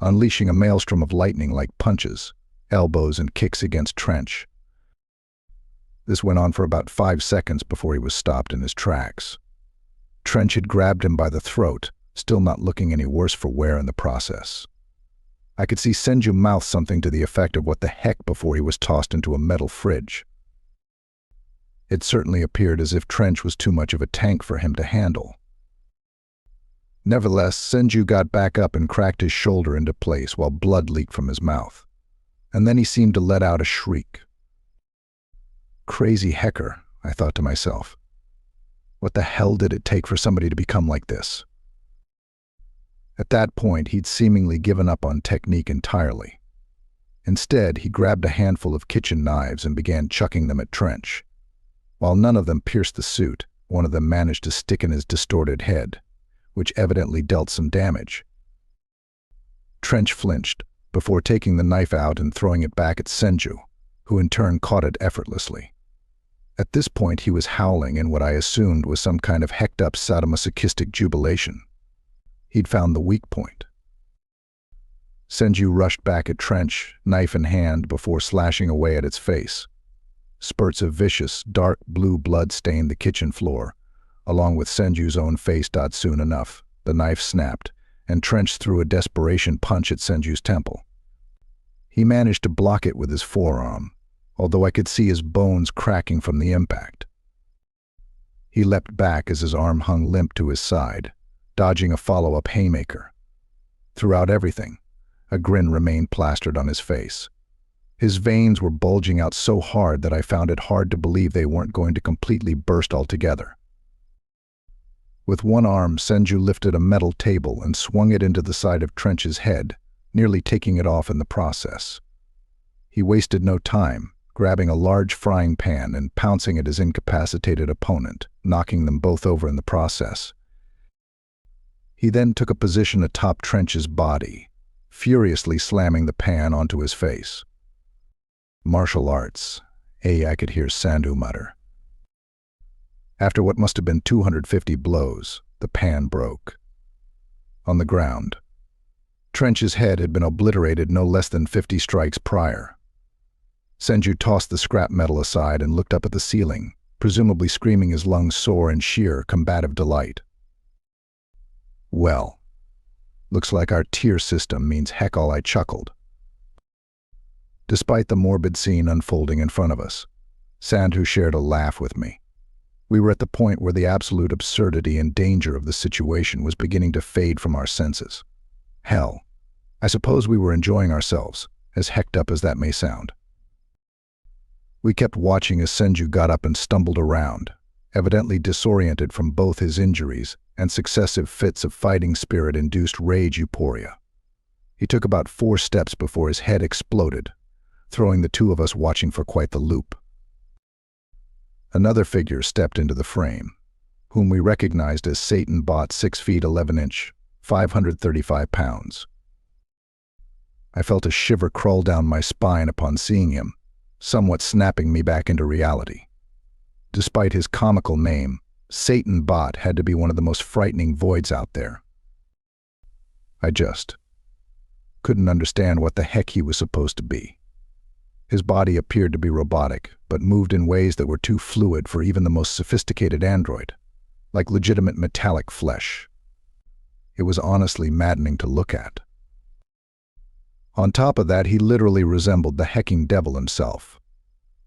unleashing a maelstrom of lightning like punches, elbows, and kicks against Trench. This went on for about 5 seconds before he was stopped in his tracks. Trench had grabbed him by the throat, still not looking any worse for wear in the process. I could see Senju mouth something to the effect of "what the heck" before he was tossed into a metal fridge. It certainly appeared as if Trench was too much of a tank for him to handle. Nevertheless, Senju got back up and cracked his shoulder into place while blood leaked from his mouth. And then he seemed to let out a shriek. Crazy hecker, I thought to myself. What the hell did it take for somebody to become like this? At that point, he'd seemingly given up on technique entirely. Instead, he grabbed a handful of kitchen knives and began chucking them at Trench. While none of them pierced the suit, one of them managed to stick in his distorted head, which evidently dealt some damage. Trench flinched before taking the knife out and throwing it back at Senju, who in turn caught it effortlessly. At this point, he was howling in what I assumed was some kind of hecked-up sadomasochistic jubilation. He'd found the weak point. Senju rushed back at Trench, knife in hand, before slashing away at its face. Spurts of vicious, dark blue blood stained the kitchen floor, along with Senju's own face. Soon enough, the knife snapped, and Trench threw a desperation punch at Senju's temple. He managed to block it with his forearm, although I could see his bones cracking from the impact. He leapt back as his arm hung limp to his side, dodging a follow-up haymaker. Throughout everything, a grin remained plastered on his face. His veins were bulging out so hard that I found it hard to believe they weren't going to completely burst altogether. With one arm, Senju lifted a metal table and swung it into the side of Trench's head, nearly taking it off in the process. He wasted no time, grabbing a large frying pan and pouncing at his incapacitated opponent, knocking them both over in the process. He then took a position atop Trench's body, furiously slamming the pan onto his face. Martial arts, I could hear Sandu mutter. After what must have been 250 blows, the pan broke. On the ground, Trench's head had been obliterated no less than 50 strikes prior. Senju tossed the scrap metal aside and looked up at the ceiling, presumably screaming his lungs sore in sheer combative delight. Well, looks like our tier system means heck all, I chuckled. Despite the morbid scene unfolding in front of us, Sandu shared a laugh with me. We were at the point where the absolute absurdity and danger of the situation was beginning to fade from our senses. Hell, I suppose we were enjoying ourselves, as hecked up as that may sound. We kept watching as Senju got up and stumbled around, evidently disoriented from both his injuries and successive fits of fighting spirit-induced rage euphoria. He took about 4 steps before his head exploded, throwing the two of us watching for quite the loop. Another figure stepped into the frame, whom we recognized as Satan Bot, 6 feet 11 inch, 535 pounds. I felt a shiver crawl down my spine upon seeing him, somewhat snapping me back into reality. Despite his comical name, Satan Bot had to be one of the most frightening voids out there. I just couldn't understand what the heck he was supposed to be. His body appeared to be robotic, but moved in ways that were too fluid for even the most sophisticated android, like legitimate metallic flesh. It was honestly maddening to look at. On top of that, he literally resembled the hecking devil himself.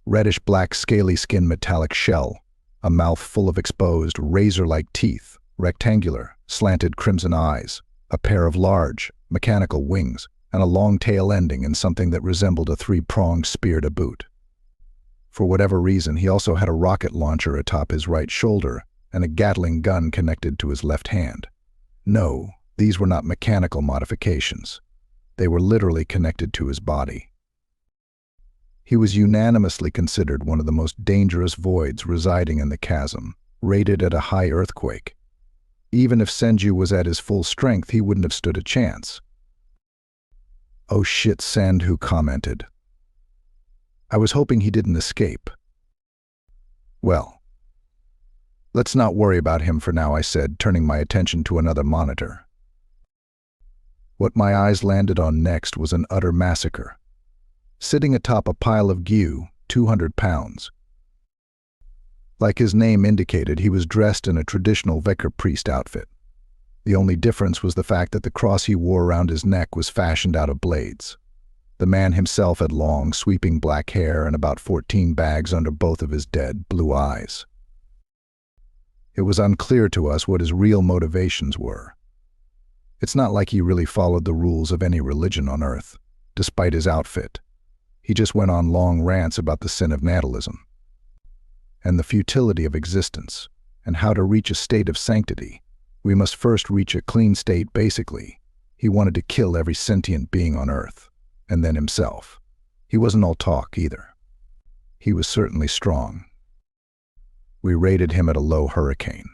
Reddish-black scaly-skinned metallic shell, a mouth full of exposed, razor-like teeth, rectangular, slanted crimson eyes, a pair of large, mechanical wings, and a long tail ending in something that resembled a 3-pronged spear to boot. For whatever reason, he also had a rocket launcher atop his right shoulder and a Gatling gun connected to his left hand. No, these were not mechanical modifications. They were literally connected to his body. He was unanimously considered one of the most dangerous voids residing in the chasm, rated at a high earthquake. Even if Senju was at his full strength, he wouldn't have stood a chance. "Oh shit," Sandhu commented. "I was hoping he didn't escape." "Well, let's not worry about him for now," I said, turning my attention to another monitor. What my eyes landed on next was an utter massacre. Sitting atop a pile of gyu, 200 pounds. Like his name indicated, he was dressed in a traditional Vicar priest outfit. The only difference was the fact that the cross he wore around his neck was fashioned out of blades. The man himself had long, sweeping black hair and about 14 bags under both of his dead, blue eyes. It was unclear to us what his real motivations were. It's not like he really followed the rules of any religion on Earth, despite his outfit. He just went on long rants about the sin of natalism, and the futility of existence, and how to reach a state of sanctity. We must first reach a clean state, basically. He wanted to kill every sentient being on Earth, and then himself. He wasn't all talk either. He was certainly strong. We rated him at a low hurricane.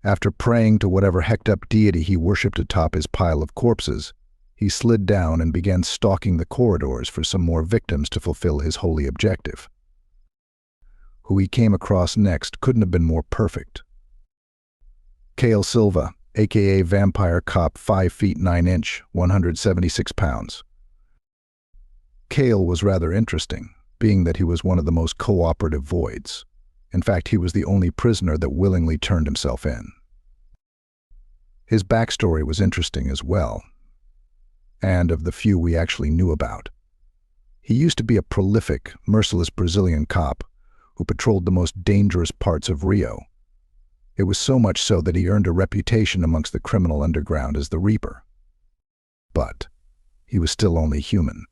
After praying to whatever hecked-up deity he worshipped atop his pile of corpses, he slid down and began stalking the corridors for some more victims to fulfill his holy objective. Who he came across next couldn't have been more perfect. Kale Silva, aka Vampire Cop, 5 feet 9 inch, 176 pounds. Kale was rather interesting, being that he was one of the most cooperative voids. In fact, he was the only prisoner that willingly turned himself in. His backstory was interesting as well, and of the few we actually knew about. He used to be a prolific, merciless Brazilian cop who patrolled the most dangerous parts of Rio. It was so much so that he earned a reputation amongst the criminal underground as the Reaper. But he was still only human.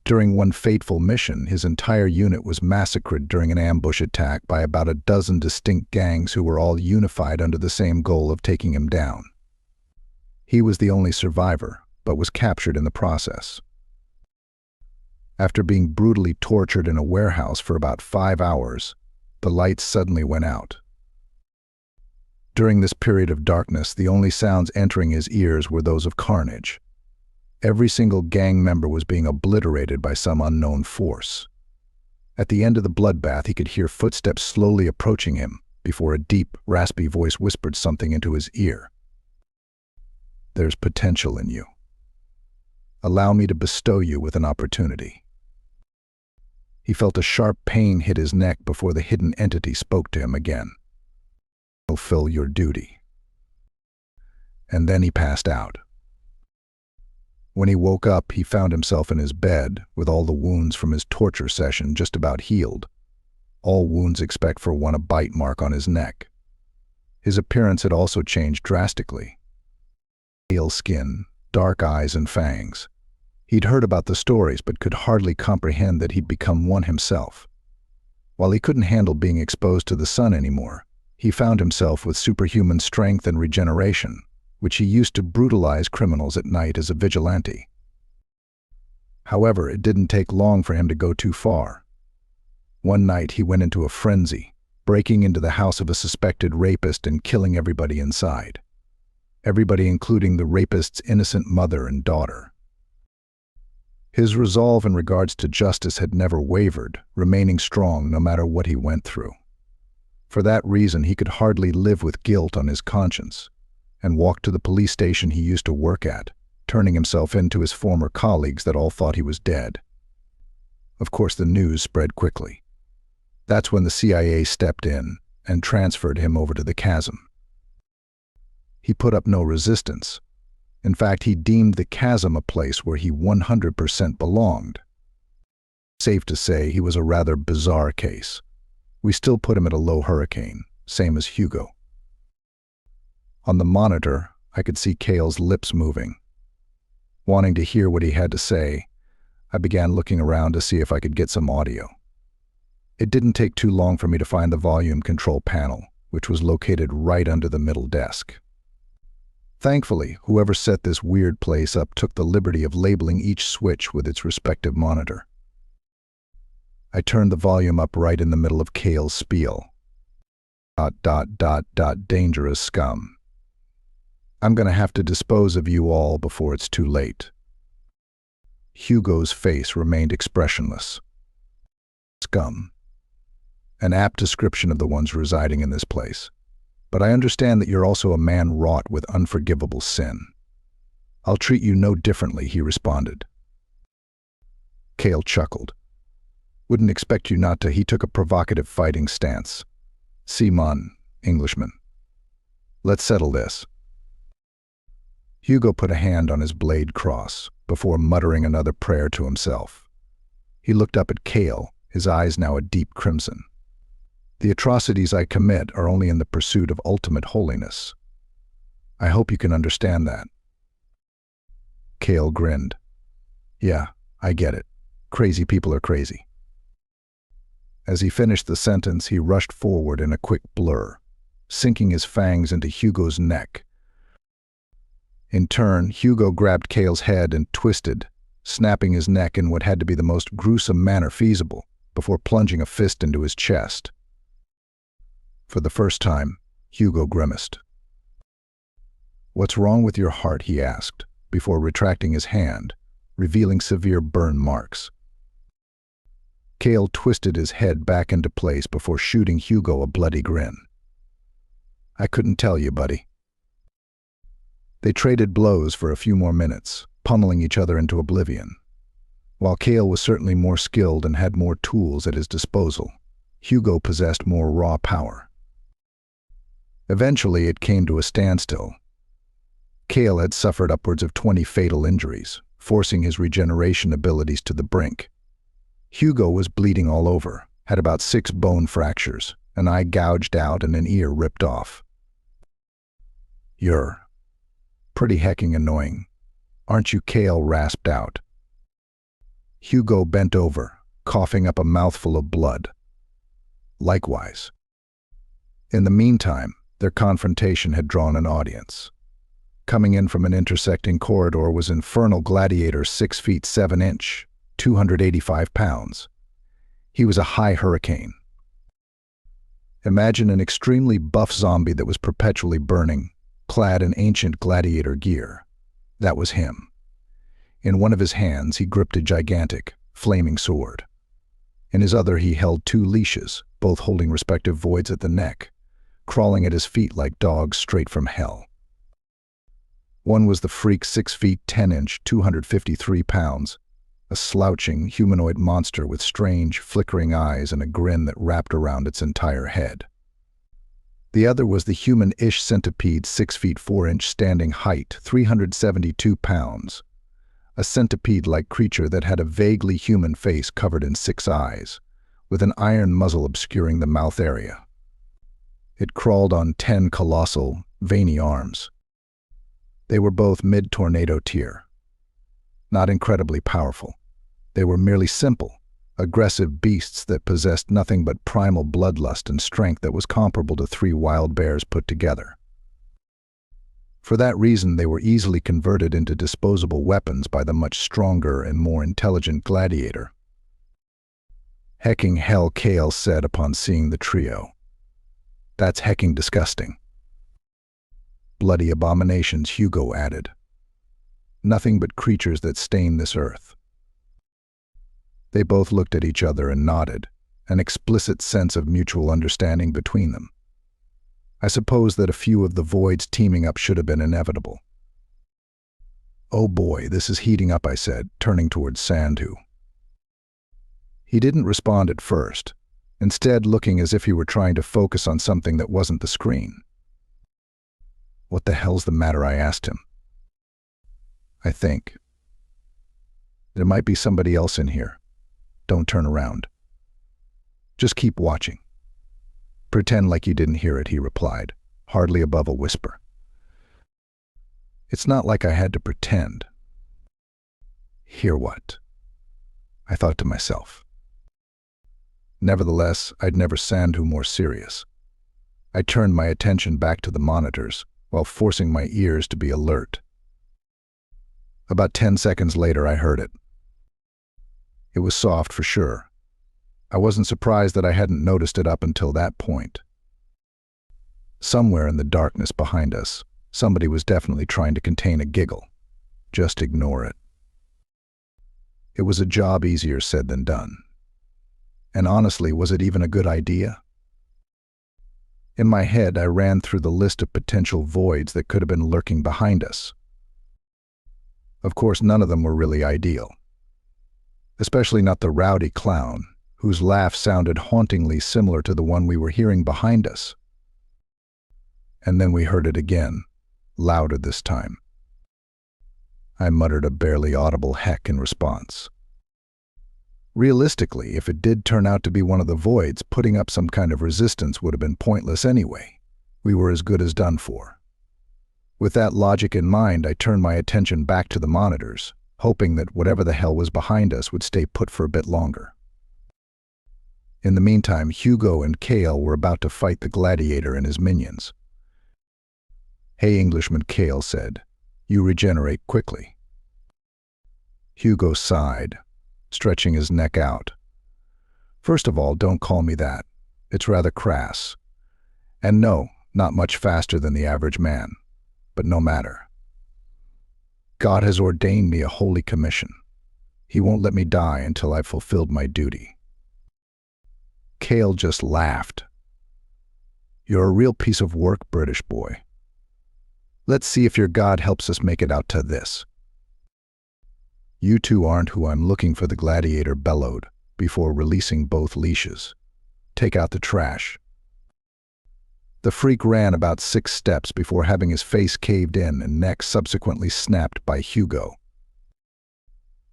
During one fateful mission, his entire unit was massacred during an ambush attack by about a dozen distinct gangs who were all unified under the same goal of taking him down. He was the only survivor, but was captured in the process. After being brutally tortured in a warehouse for about 5 hours, the lights suddenly went out. During this period of darkness, the only sounds entering his ears were those of carnage. Every single gang member was being obliterated by some unknown force. At the end of the bloodbath, he could hear footsteps slowly approaching him before a deep, raspy voice whispered something into his ear. "There's potential in you. Allow me to bestow you with an opportunity." He felt a sharp pain hit his neck before the hidden entity spoke to him again. "Fulfill your duty." And then he passed out. When he woke up, he found himself in his bed with all the wounds from his torture session just about healed. All wounds except for one, a bite mark on his neck. His appearance had also changed drastically. Pale skin, dark eyes, and fangs. He'd heard about the stories but could hardly comprehend that he'd become one himself. While he couldn't handle being exposed to the sun anymore, he found himself with superhuman strength and regeneration, which he used to brutalize criminals at night as a vigilante. However, it didn't take long for him to go too far. One night he went into a frenzy, breaking into the house of a suspected rapist and killing everybody inside. Everybody including the rapist's innocent mother and daughter. His resolve in regards to justice had never wavered, remaining strong no matter what he went through. For that reason, he could hardly live with guilt on his conscience, and walked to the police station he used to work at, turning himself in to his former colleagues that all thought he was dead. Of course, the news spread quickly. That's when the CIA stepped in and transferred him over to the chasm. He put up no resistance. In fact, he deemed the chasm a place where he 100% belonged. Safe to say, he was a rather bizarre case. We still put him at a low hurricane, same as Hugo. On the monitor, I could see Cale's lips moving. Wanting to hear what he had to say, I began looking around to see if I could get some audio. It didn't take too long for me to find the volume control panel, which was located right under the middle desk. Thankfully, whoever set this weird place up took the liberty of labeling each switch with its respective monitor. I turned the volume up right in the middle of Cale's spiel. ... dangerous scum. I'm gonna have to dispose of you all before it's too late. Hugo's face remained expressionless. Scum. An apt description of the ones residing in this place. But I understand that you're also a man wrought with unforgivable sin. I'll treat you no differently, he responded. Cale chuckled. Wouldn't expect you not to. He took a provocative fighting stance. Simon, Englishman. Let's settle this. Hugo put a hand on his blade cross before muttering another prayer to himself. He looked up at Cale, his eyes now a deep crimson. The atrocities I commit are only in the pursuit of ultimate holiness. I hope you can understand that. Cale grinned. Yeah, I get it. Crazy people are crazy. As he finished the sentence, he rushed forward in a quick blur, sinking his fangs into Hugo's neck. In turn, Hugo grabbed Cale's head and twisted, snapping his neck in what had to be the most gruesome manner feasible, before plunging a fist into his chest. For the first time, Hugo grimaced. What's wrong with your heart, he asked, before retracting his hand, revealing severe burn marks. Cale twisted his head back into place before shooting Hugo a bloody grin. I couldn't tell you, buddy. They traded blows for a few more minutes, pummeling each other into oblivion. While Cale was certainly more skilled and had more tools at his disposal, Hugo possessed more raw power. Eventually, it came to a standstill. Cale had suffered upwards of 20 fatal injuries, forcing his regeneration abilities to the brink. Hugo was bleeding all over, had about 6 bone fractures, an eye gouged out and an ear ripped off. You're pretty hecking annoying, aren't you? Cale rasped out. Hugo bent over, coughing up a mouthful of blood. Likewise. In the meantime, their confrontation had drawn an audience. Coming in from an intersecting corridor was infernal gladiator 6 feet 7 inch, 285 pounds. He was a high hurricane. Imagine an extremely buff zombie that was perpetually burning, clad in ancient gladiator gear. That was him. In one of his hands, he gripped a gigantic, flaming sword. In his other, he held 2 leashes, both holding respective voids at the neck, crawling at his feet like dogs straight from hell. One was the freak 6 feet 10 inch, 253 pounds, a slouching humanoid monster with strange, flickering eyes and a grin that wrapped around its entire head. The other was the human-ish centipede 6 feet 4 inch standing height, 372 pounds, a centipede-like creature that had a vaguely human face covered in 6 eyes, with an iron muzzle obscuring the mouth area. It crawled on 10 colossal, veiny arms. They were both mid-tornado tier. Not incredibly powerful. They were merely simple, aggressive beasts that possessed nothing but primal bloodlust and strength that was comparable to 3 wild bears put together. For that reason, they were easily converted into disposable weapons by the much stronger and more intelligent gladiator. "Hecking hell," Kale said upon seeing the trio. "That's hecking disgusting." "Bloody abominations," Hugo added. "Nothing but creatures that stain this earth." They both looked at each other and nodded, an explicit sense of mutual understanding between them. I suppose that a few of the voids teaming up should have been inevitable. "Oh boy, this is heating up," I said, turning towards Sandhu. He didn't respond at first, instead looking as if he were trying to focus on something that wasn't the screen. "What the hell's the matter?" I asked him. "I think there might be somebody else in here. Don't turn around. Just keep watching. Pretend like you didn't hear it," he replied, hardly above a whisper. It's not like I had to pretend. Hear what? I thought to myself. Nevertheless, I'd never Sandhu more serious. I turned my attention back to the monitors, while forcing my ears to be alert. About 10 seconds later, I heard it. It was soft for sure. I wasn't surprised that I hadn't noticed it up until that point. Somewhere in the darkness behind us, somebody was definitely trying to contain a giggle. Just ignore it. It was a job easier said than done. And honestly, was it even a good idea? In my head, I ran through the list of potential voids that could have been lurking behind us. Of course, none of them were really ideal. Especially not the rowdy clown, whose laugh sounded hauntingly similar to the one we were hearing behind us. And then we heard it again, louder this time. I muttered a barely audible heck in response. Realistically, if it did turn out to be one of the voids, putting up some kind of resistance would have been pointless anyway. We were as good as done for. With that logic in mind, I turned my attention back to the monitors, hoping that whatever the hell was behind us would stay put for a bit longer. In the meantime, Hugo and Kale were about to fight the gladiator and his minions. "Hey, Englishman," Kale said. "You regenerate quickly." Hugo sighed, stretching his neck out. "First of all, don't call me that. It's rather crass. And no, not much faster than the average man. But no matter. God has ordained me a holy commission. He won't let me die until I've fulfilled my duty." Kale just laughed. "You're a real piece of work, British boy. Let's see if your God helps us make it out to this." "You two aren't who I'm looking for," the gladiator bellowed, before releasing both leashes. "Take out the trash." The freak ran about 6 steps before having his face caved in and neck subsequently snapped by Hugo.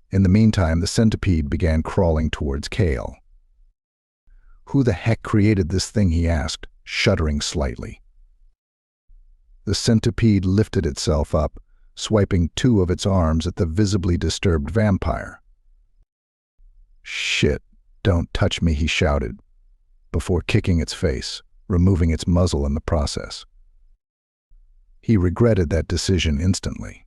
In the meantime, the centipede began crawling towards Kale. "Who the heck created this thing?" he asked, shuddering slightly. The centipede lifted itself up, swiping 2 of its arms at the visibly disturbed vampire. "Shit, don't touch me," he shouted, before kicking its face, removing its muzzle in the process. He regretted that decision instantly.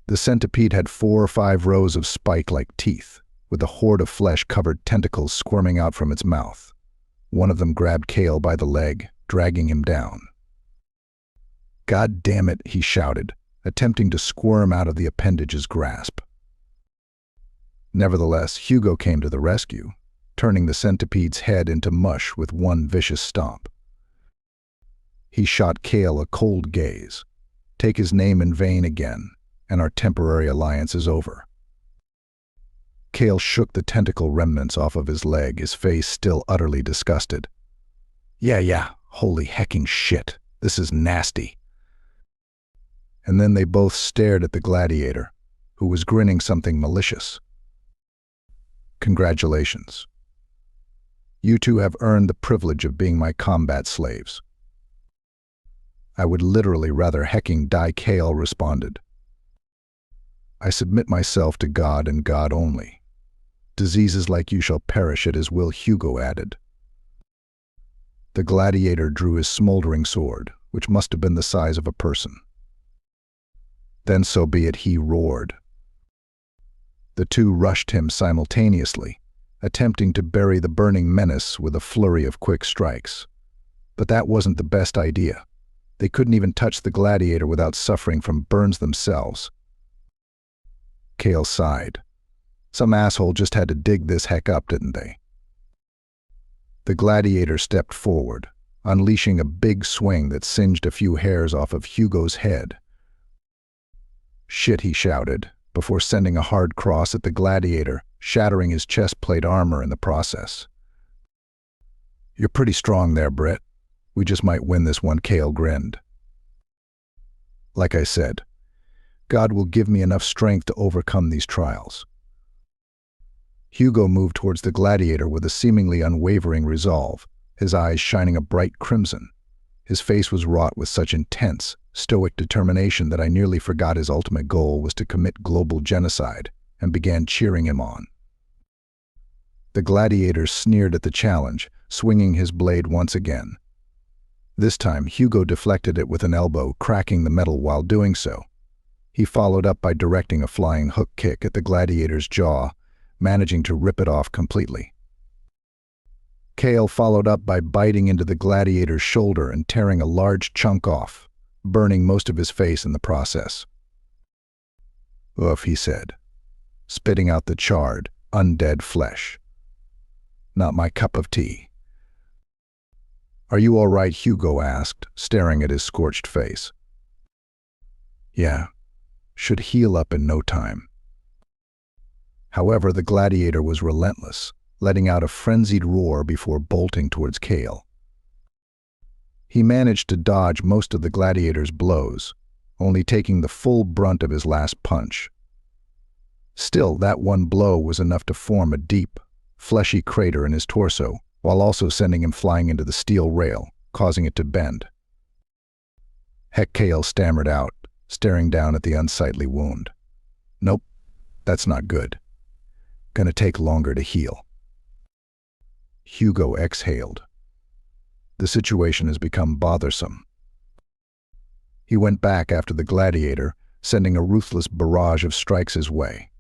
The centipede had 4 or 5 rows of spike-like teeth, with a horde of flesh-covered tentacles squirming out from its mouth. One of them grabbed Kale by the leg, dragging him down. "God damn it," he shouted, attempting to squirm out of the appendage's grasp. Nevertheless, Hugo came to the rescue, turning the centipede's head into mush with one vicious stomp. He shot Kale a cold gaze. "Take his name in vain again, and our temporary alliance is over." Kale shook the tentacle remnants off of his leg, his face still utterly disgusted. Yeah, holy hecking shit, this is nasty." And then they both stared at the gladiator, who was grinning something malicious. "Congratulations. You two have earned the privilege of being my combat slaves." "I would literally rather hecking die," Kale responded. "I submit myself to God and God only. Diseases like you shall perish at his will," Hugo added. The gladiator drew his smoldering sword, which must have been the size of a person. Then so be it, he roared. The two rushed him simultaneously, attempting to bury the burning menace with a flurry of quick strikes. But that wasn't the best idea. They couldn't even touch the gladiator without suffering from burns themselves. Cale sighed. Some asshole just had to dig this heck up, didn't they? The gladiator stepped forward, unleashing a big swing that singed a few hairs off of Hugo's head. "Shit," he shouted, before sending a hard cross at the gladiator, shattering his chest plate armor in the process. "You're pretty strong there, Britt. We just might win this one," Cale grinned. "Like I said, God will give me enough strength to overcome these trials." Hugo moved towards the gladiator with a seemingly unwavering resolve, his eyes shining a bright crimson. His face was wrought with such intense, stoic determination that I nearly forgot his ultimate goal was to commit global genocide, and began cheering him on. The gladiator sneered at the challenge, swinging his blade once again. This time, Hugo deflected it with an elbow, cracking the metal while doing so. He followed up by directing a flying hook kick at the gladiator's jaw, managing to rip it off completely. Cale followed up by biting into the gladiator's shoulder and tearing a large chunk off, burning most of his face in the process. "Oof," he said, spitting out the charred, undead flesh. "Not my cup of tea." "Are you all right?" Hugo asked, staring at his scorched face. "Yeah, should heal up in no time." However, the gladiator was relentless, letting out a frenzied roar before bolting towards Cale. He managed to dodge most of the gladiator's blows, only taking the full brunt of his last punch. Still, that one blow was enough to form a deep, fleshy crater in his torso, while also sending him flying into the steel rail, causing it to bend. "Heck," Cale stammered out, staring down at the unsightly wound. "Nope, that's not good. Gonna take longer to heal." Hugo exhaled. The situation has become bothersome. He went back after the gladiator, sending a ruthless barrage of strikes his way.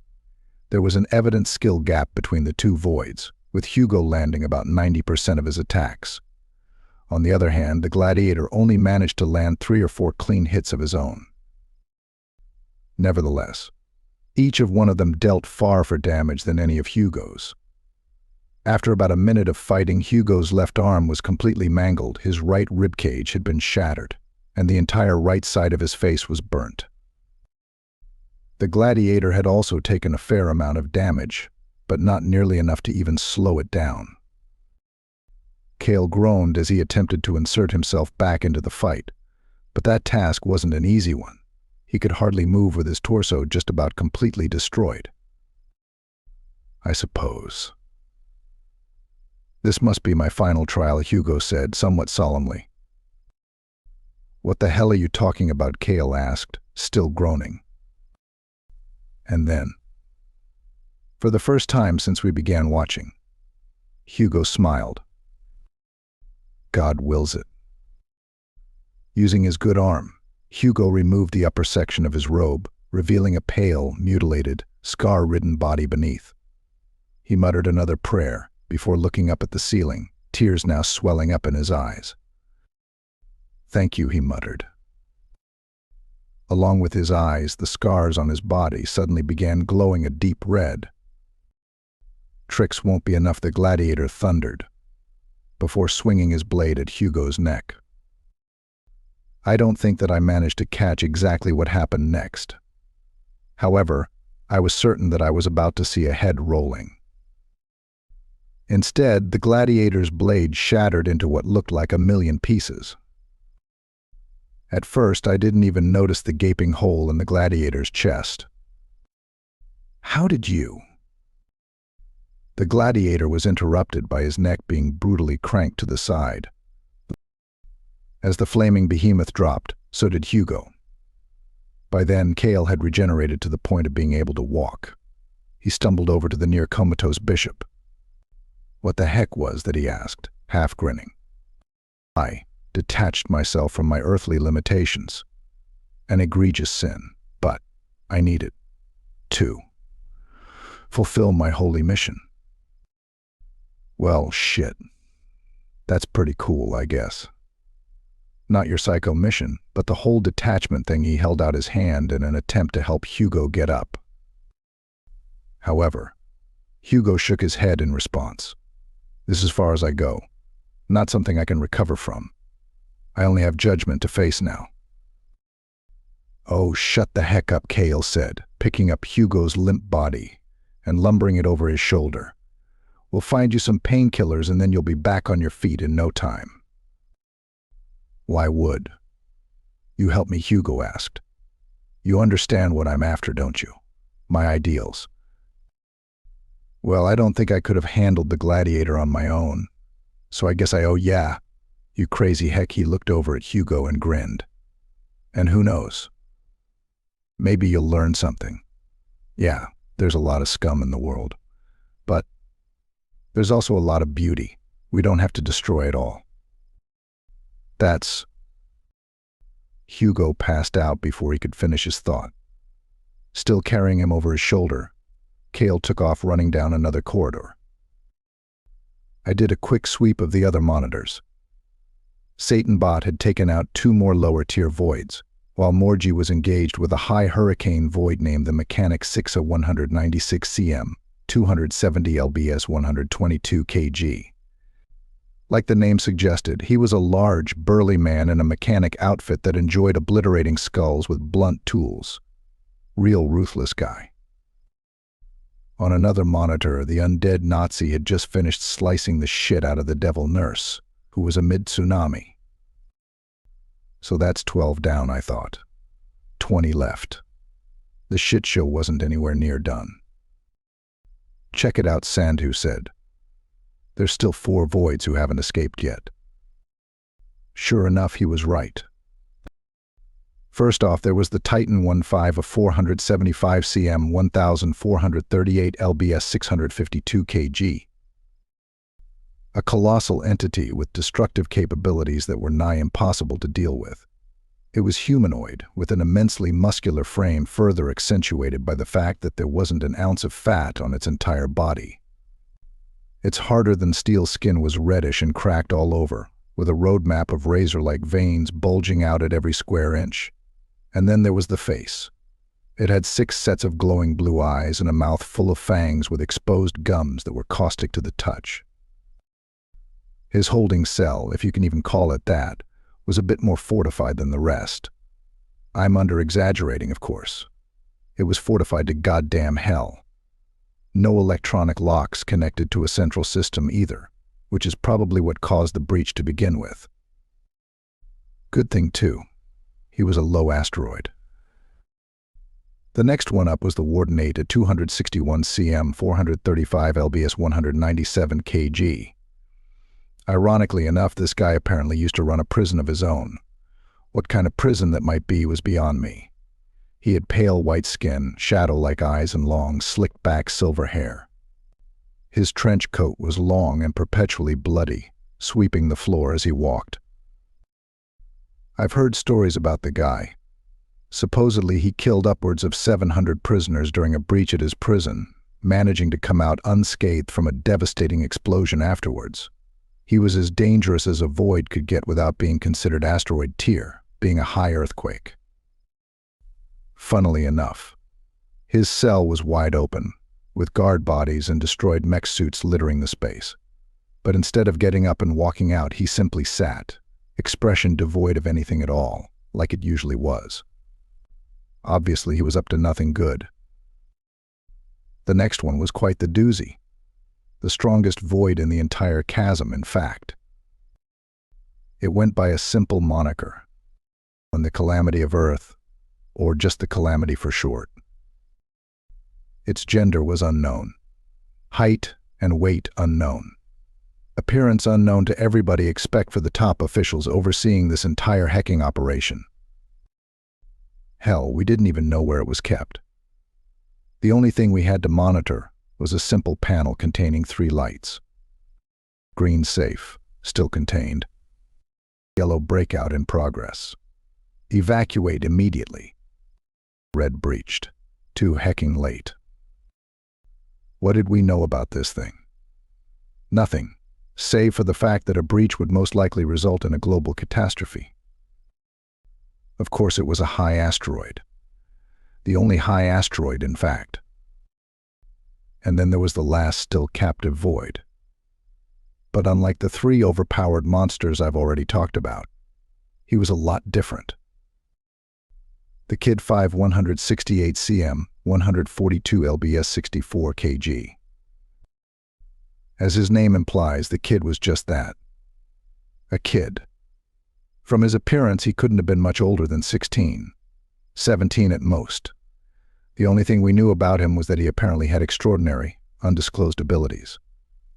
There was an evident skill gap between the two voids, with Hugo landing about 90% of his attacks. On the other hand, the gladiator only managed to land 3 or 4 clean hits of his own. Nevertheless, each of one of them dealt far for damage than any of Hugo's. After about a minute of fighting, Hugo's left arm was completely mangled, his right ribcage had been shattered, and the entire right side of his face was burnt. The gladiator had also taken a fair amount of damage, but not nearly enough to even slow it down. Cale groaned as he attempted to insert himself back into the fight, but that task wasn't an easy one. He could hardly move with his torso just about completely destroyed. "I suppose. This must be my final trial," Hugo said, somewhat solemnly. "What the hell are you talking about?" Cale asked, still groaning. And then, for the first time since we began watching, Hugo smiled. "God wills it." Using his good arm, Hugo removed the upper section of his robe, revealing a pale, mutilated, scar-ridden body beneath. He muttered another prayer before looking up at the ceiling, tears now swelling up in his eyes. "Thank you," he muttered. Along with his eyes, the scars on his body suddenly began glowing a deep red. "Tricks won't be enough," the gladiator thundered, before swinging his blade at Hugo's neck. I don't think that I managed to catch exactly what happened next. However, I was certain that I was about to see a head rolling. Instead, the gladiator's blade shattered into what looked like a million pieces. At first, I didn't even notice the gaping hole in the gladiator's chest. "How did you?" The gladiator was interrupted by his neck being brutally cranked to the side. As the flaming behemoth dropped, so did Hugo. By then, Cale had regenerated to the point of being able to walk. He stumbled over to the near comatose bishop. "What the heck was that?" he asked, half grinning. I detached myself from my earthly limitations. An egregious sin, but I need it to fulfill my holy mission. Well, shit. That's pretty cool, I guess. Not your psycho mission, but the whole detachment thing. He held out his hand in an attempt to help Hugo get up. However, Hugo shook his head in response. This is as far as I go. Not something I can recover from. I only have judgment to face now. Oh, shut the heck up, Cale said, picking up Hugo's limp body and lumbering it over his shoulder. We'll find you some painkillers and then you'll be back on your feet in no time. Why would? You help me, Hugo asked. You understand what I'm after, don't you? My ideals. Well, I don't think I could have handled the gladiator on my own. So I guess I owe ya. You crazy heck. He looked over at Hugo and grinned. And who knows? Maybe you'll learn something. Yeah, there's a lot of scum in the world. But there's also a lot of beauty. We don't have to destroy it all. That's... Hugo passed out before he could finish his thought. Still carrying him over his shoulder, Cale took off running down another corridor. I did a quick sweep of the other monitors. Satanbot had taken out 2 more lower-tier voids, while Morgie was engaged with a high hurricane void named the Mechanic 6A 196 cm, 270 lbs 122 kg. Like the name suggested, he was a large, burly man in a mechanic outfit that enjoyed obliterating skulls with blunt tools. Real ruthless guy. On another monitor, the undead Nazi had just finished slicing the shit out of the devil nurse, who was amid tsunami. So that's 12 down, I thought. 20 left. The shit show wasn't anywhere near done. Check it out, Sandhu said. There's still 4 voids who haven't escaped yet. Sure enough, he was right. First off, there was the Titan 1.5 of 475 cm, 1,438 lbs 652 kg. A colossal entity with destructive capabilities that were nigh impossible to deal with. It was humanoid, with an immensely muscular frame further accentuated by the fact that there wasn't an ounce of fat on its entire body. Its harder-than-steel skin was reddish and cracked all over, with a roadmap of razor-like veins bulging out at every square inch. And then there was the face. It had 6 sets of glowing blue eyes and a mouth full of fangs with exposed gums that were caustic to the touch. His holding cell, if you can even call it that, was a bit more fortified than the rest. I'm under-exaggerating, of course. It was fortified to goddamn hell. No electronic locks connected to a central system either, which is probably what caused the breach to begin with. Good thing, too. He was a low asteroid. The next one up was the Warden 8 at 261 cm, 435 lbs 197 kg. Ironically enough, this guy apparently used to run a prison of his own. What kind of prison that might be was beyond me. He had pale white skin, shadow-like eyes, and long, slicked-back silver hair. His trench coat was long and perpetually bloody, sweeping the floor as he walked. I've heard stories about the guy. Supposedly, he killed upwards of 700 prisoners during a breach at his prison, managing to come out unscathed from a devastating explosion afterwards. He was as dangerous as a void could get without being considered asteroid tier, being a high earthquake. Funnily enough, his cell was wide open, with guard bodies and destroyed mech suits littering the space. But instead of getting up and walking out, he simply sat, expression devoid of anything at all, like it usually was. Obviously, he was up to nothing good. The next one was quite the doozy. The strongest void in the entire chasm, in fact. It went by a simple moniker, the Calamity of Earth, or just the Calamity for short. Its gender was unknown. Height and weight unknown. Appearance unknown to everybody except for the top officials overseeing this entire hacking operation. Hell, we didn't even know where it was kept. The only thing we had to monitor was a simple panel containing 3 lights. Green safe, still contained. Yellow breakout in progress. Evacuate immediately. Red breached. Too hecking late. What did we know about this thing? Nothing, save for the fact that a breach would most likely result in a global catastrophe. Of course, it was a high asteroid. The only high asteroid, in fact. And then there was the last still captive void. But unlike the three overpowered monsters I've already talked about, he was a lot different. The Kid 5 168 cm, 142 lbs 64 kg. As his name implies, the kid was just that. A kid. From his appearance, he couldn't have been much older than 16, 17 at most. The only thing we knew about him was that he apparently had extraordinary, undisclosed abilities.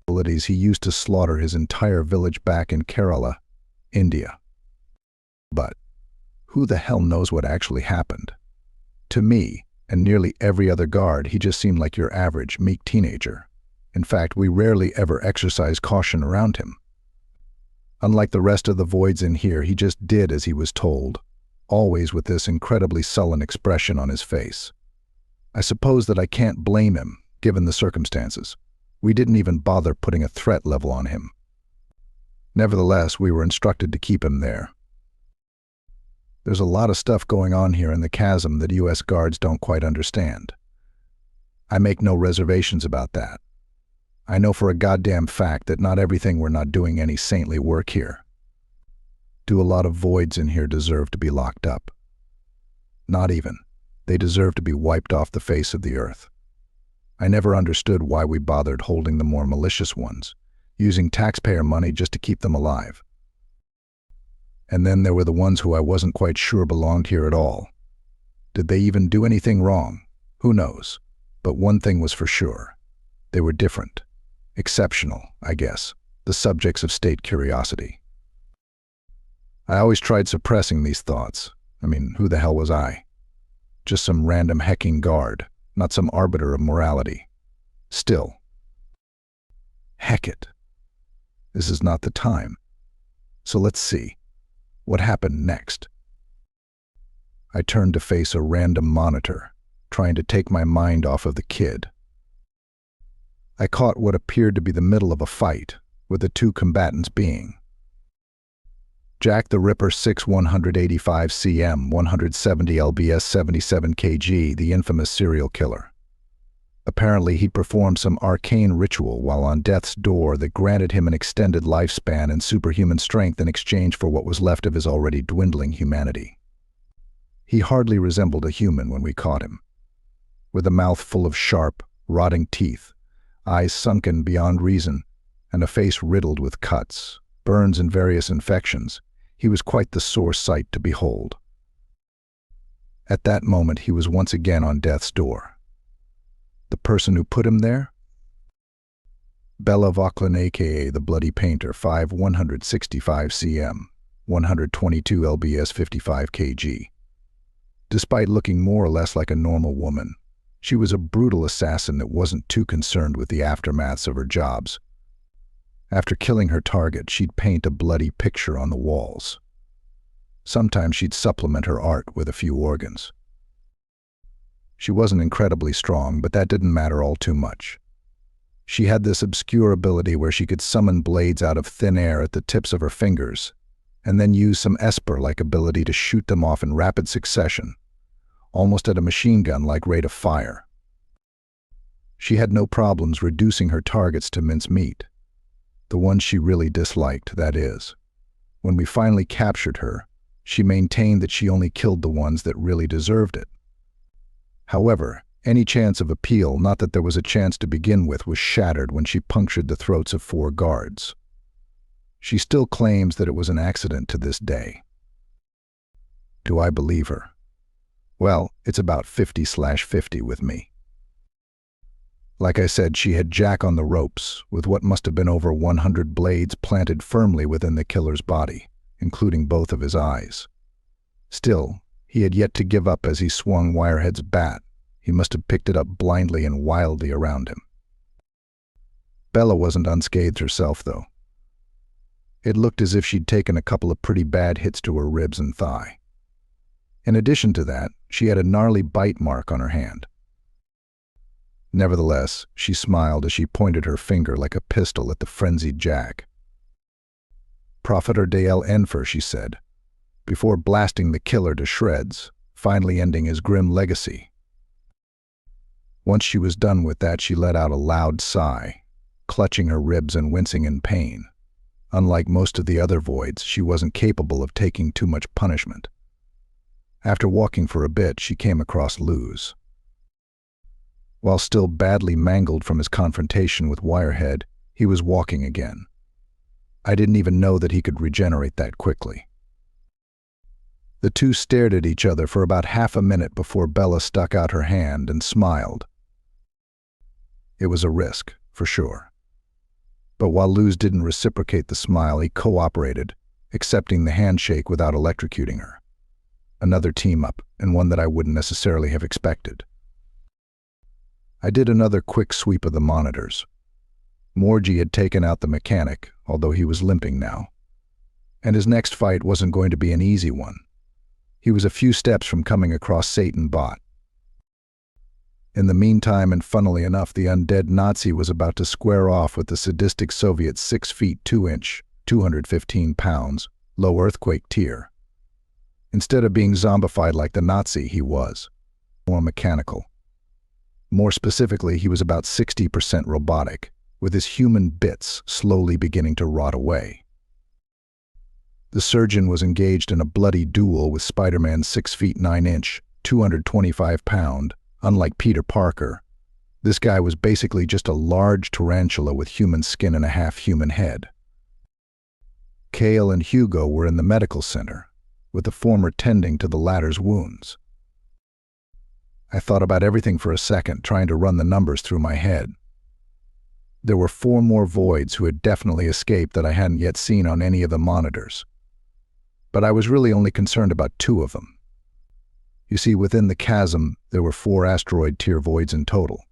Abilities he used to slaughter his entire village back in Kerala, India. But who the hell knows what actually happened? To me, and nearly every other guard, he just seemed like your average, meek teenager. In fact, we rarely ever exercised caution around him. Unlike the rest of the voids in here, he just did as he was told, always with this incredibly sullen expression on his face. I suppose that I can't blame him, given the circumstances. We didn't even bother putting a threat level on him. Nevertheless, we were instructed to keep him there. There's a lot of stuff going on here in the chasm that U.S. guards don't quite understand. I make no reservations about that. I know for a goddamn fact that not everything we're not doing any saintly work here. Do a lot of voids in here deserve to be locked up? Not even. They deserve to be wiped off the face of the earth. I never understood why we bothered holding the more malicious ones, using taxpayer money just to keep them alive. And then there were the ones who I wasn't quite sure belonged here at all. Did they even do anything wrong? Who knows? But one thing was for sure. They were different. Exceptional, I guess. The subjects of state curiosity. I always tried suppressing these thoughts. I mean, who the hell was I? Just some random hecking guard, not some arbiter of morality. Still. Heck it. This is not the time. So let's see. What happened next? I turned to face a random monitor, trying to take my mind off of the kid. I caught what appeared to be the middle of a fight, with the two combatants being Jack the Ripper 6 185 cm, 170 lbs 77 kg, the infamous serial killer. Apparently, he performed some arcane ritual while on death's door that granted him an extended lifespan and superhuman strength in exchange for what was left of his already dwindling humanity. He hardly resembled a human when we caught him. With a mouth full of sharp, rotting teeth, eyes sunken beyond reason, and a face riddled with cuts, burns, and various infections, he was quite the sore sight to behold. At that moment, he was once again on death's door. The person who put him there? Bela Vauclin, a.k.a. the Bloody Painter, 5 165 cm, 122 lbs 55 kg. Despite looking more or less like a normal woman, she was a brutal assassin that wasn't too concerned with the aftermaths of her jobs. After killing her target, she'd paint a bloody picture on the walls. Sometimes she'd supplement her art with a few organs. She wasn't incredibly strong, but that didn't matter all too much. She had this obscure ability where she could summon blades out of thin air at the tips of her fingers, and then use some Esper-like ability to shoot them off in rapid succession, almost at a machine gun-like rate of fire. She had no problems reducing her targets to mincemeat. The ones she really disliked, that is. When we finally captured her, she maintained that she only killed the ones that really deserved it. However, any chance of appeal, not that there was a chance to begin with, was shattered when she punctured the throats of 4 guards. She still claims that it was an accident to this day. Do I believe her? Well, it's about 50/50 with me. Like I said, she had Jack on the ropes, with what must have been over 100 blades planted firmly within the killer's body, including both of his eyes. Still, he had yet to give up as he swung Wirehead's bat. He must have picked it up blindly and wildly around him. Bella wasn't unscathed herself, though. It looked as if she'd taken a couple of pretty bad hits to her ribs and thigh. In addition to that, she had a gnarly bite mark on her hand, Nevertheless, she smiled as she pointed her finger like a pistol at the frenzied Jack. "Prophet or Dale Enfer," she said, before blasting the killer to shreds, finally ending his grim legacy. Once she was done with that, she let out a loud sigh, clutching her ribs and wincing in pain. Unlike most of the other voids, she wasn't capable of taking too much punishment. After walking for a bit, she came across Luz. While still badly mangled from his confrontation with Wirehead, he was walking again. I didn't even know that he could regenerate that quickly. The two stared at each other for about half a minute before Bella stuck out her hand and smiled. It was a risk, for sure. But while Luz didn't reciprocate the smile, he cooperated, accepting the handshake without electrocuting her. Another team-up, and one that I wouldn't necessarily have expected. I did another quick sweep of the monitors. Morgie had taken out the mechanic, although he was limping now. And his next fight wasn't going to be an easy one. He was a few steps from coming across Satan Bot. In the meantime, and funnily enough, the undead Nazi was about to square off with the sadistic Soviet 6 feet 2 inch, 215 pounds, low earthquake tier. Instead of being zombified like the Nazi, he was more mechanical. More specifically, he was about 60% robotic, with his human bits slowly beginning to rot away. The surgeon was engaged in a bloody duel with Spider-Man's 6 feet 9 inch, 225 pound. Unlike Peter Parker, this guy was basically just a large tarantula with human skin and a half-human head. Kale and Hugo were in the medical center, with the former tending to the latter's wounds. I thought about everything for a second, trying to run the numbers through my head. There were 4 more voids who had definitely escaped that I hadn't yet seen on any of the monitors. But I was really only concerned about 2 of them. You see, within the chasm, there were 4 asteroid-tier voids in total.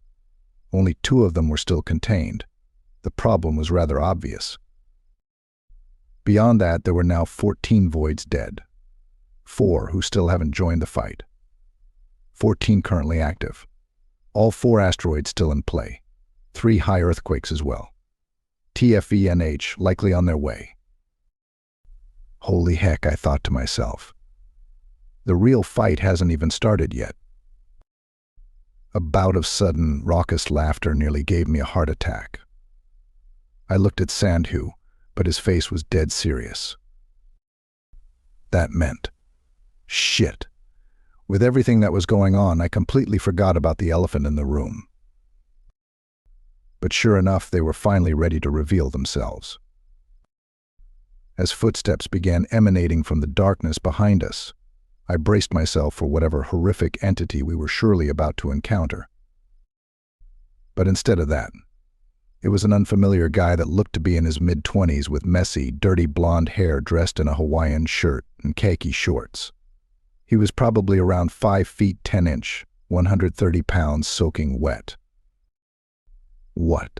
Only 2 of them were still contained. The problem was rather obvious. Beyond that, there were now 14 voids dead. 4 who still haven't joined the fight. 14 currently active. All 4 asteroids still in play. 3 high earthquakes as well. TFENH likely on their way. Holy heck, I thought to myself. The real fight hasn't even started yet. A bout of sudden, raucous laughter nearly gave me a heart attack. I looked at Sandhu, but his face was dead serious. That meant shit. With everything that was going on, I completely forgot about the elephant in the room. But sure enough, they were finally ready to reveal themselves. As footsteps began emanating from the darkness behind us, I braced myself for whatever horrific entity we were surely about to encounter. But instead of that, it was an unfamiliar guy that looked to be in his mid-20s with messy, dirty blonde hair, dressed in a Hawaiian shirt and khaki shorts. He was probably around 5 feet 10 inch, 130 pounds soaking wet. "What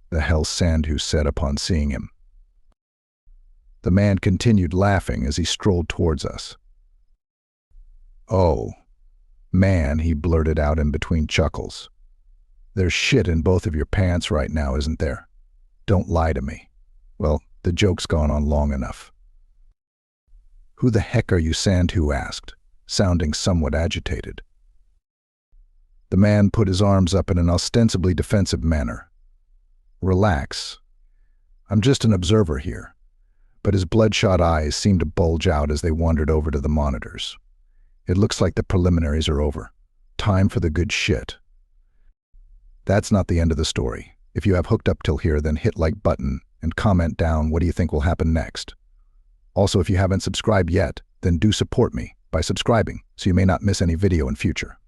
the hell?" Sandhu said upon seeing him. The man continued laughing as he strolled towards us. "Oh, man," he blurted out in between chuckles. "There's shit in both of your pants right now, isn't there? Don't lie to me." Well, the joke's gone on long enough. "Who the heck are you?" Sandhu asked, sounding somewhat agitated. The man put his arms up in an ostensibly defensive manner. "Relax. I'm just an observer here." But his bloodshot eyes seemed to bulge out as they wandered over to the monitors. "It looks like the preliminaries are over. Time for the good shit." That's not the end of the story. If you have hooked up till here, then hit like button and comment down what do you think will happen next. Also, if you haven't subscribed yet, then do support me by subscribing so you may not miss any video in future.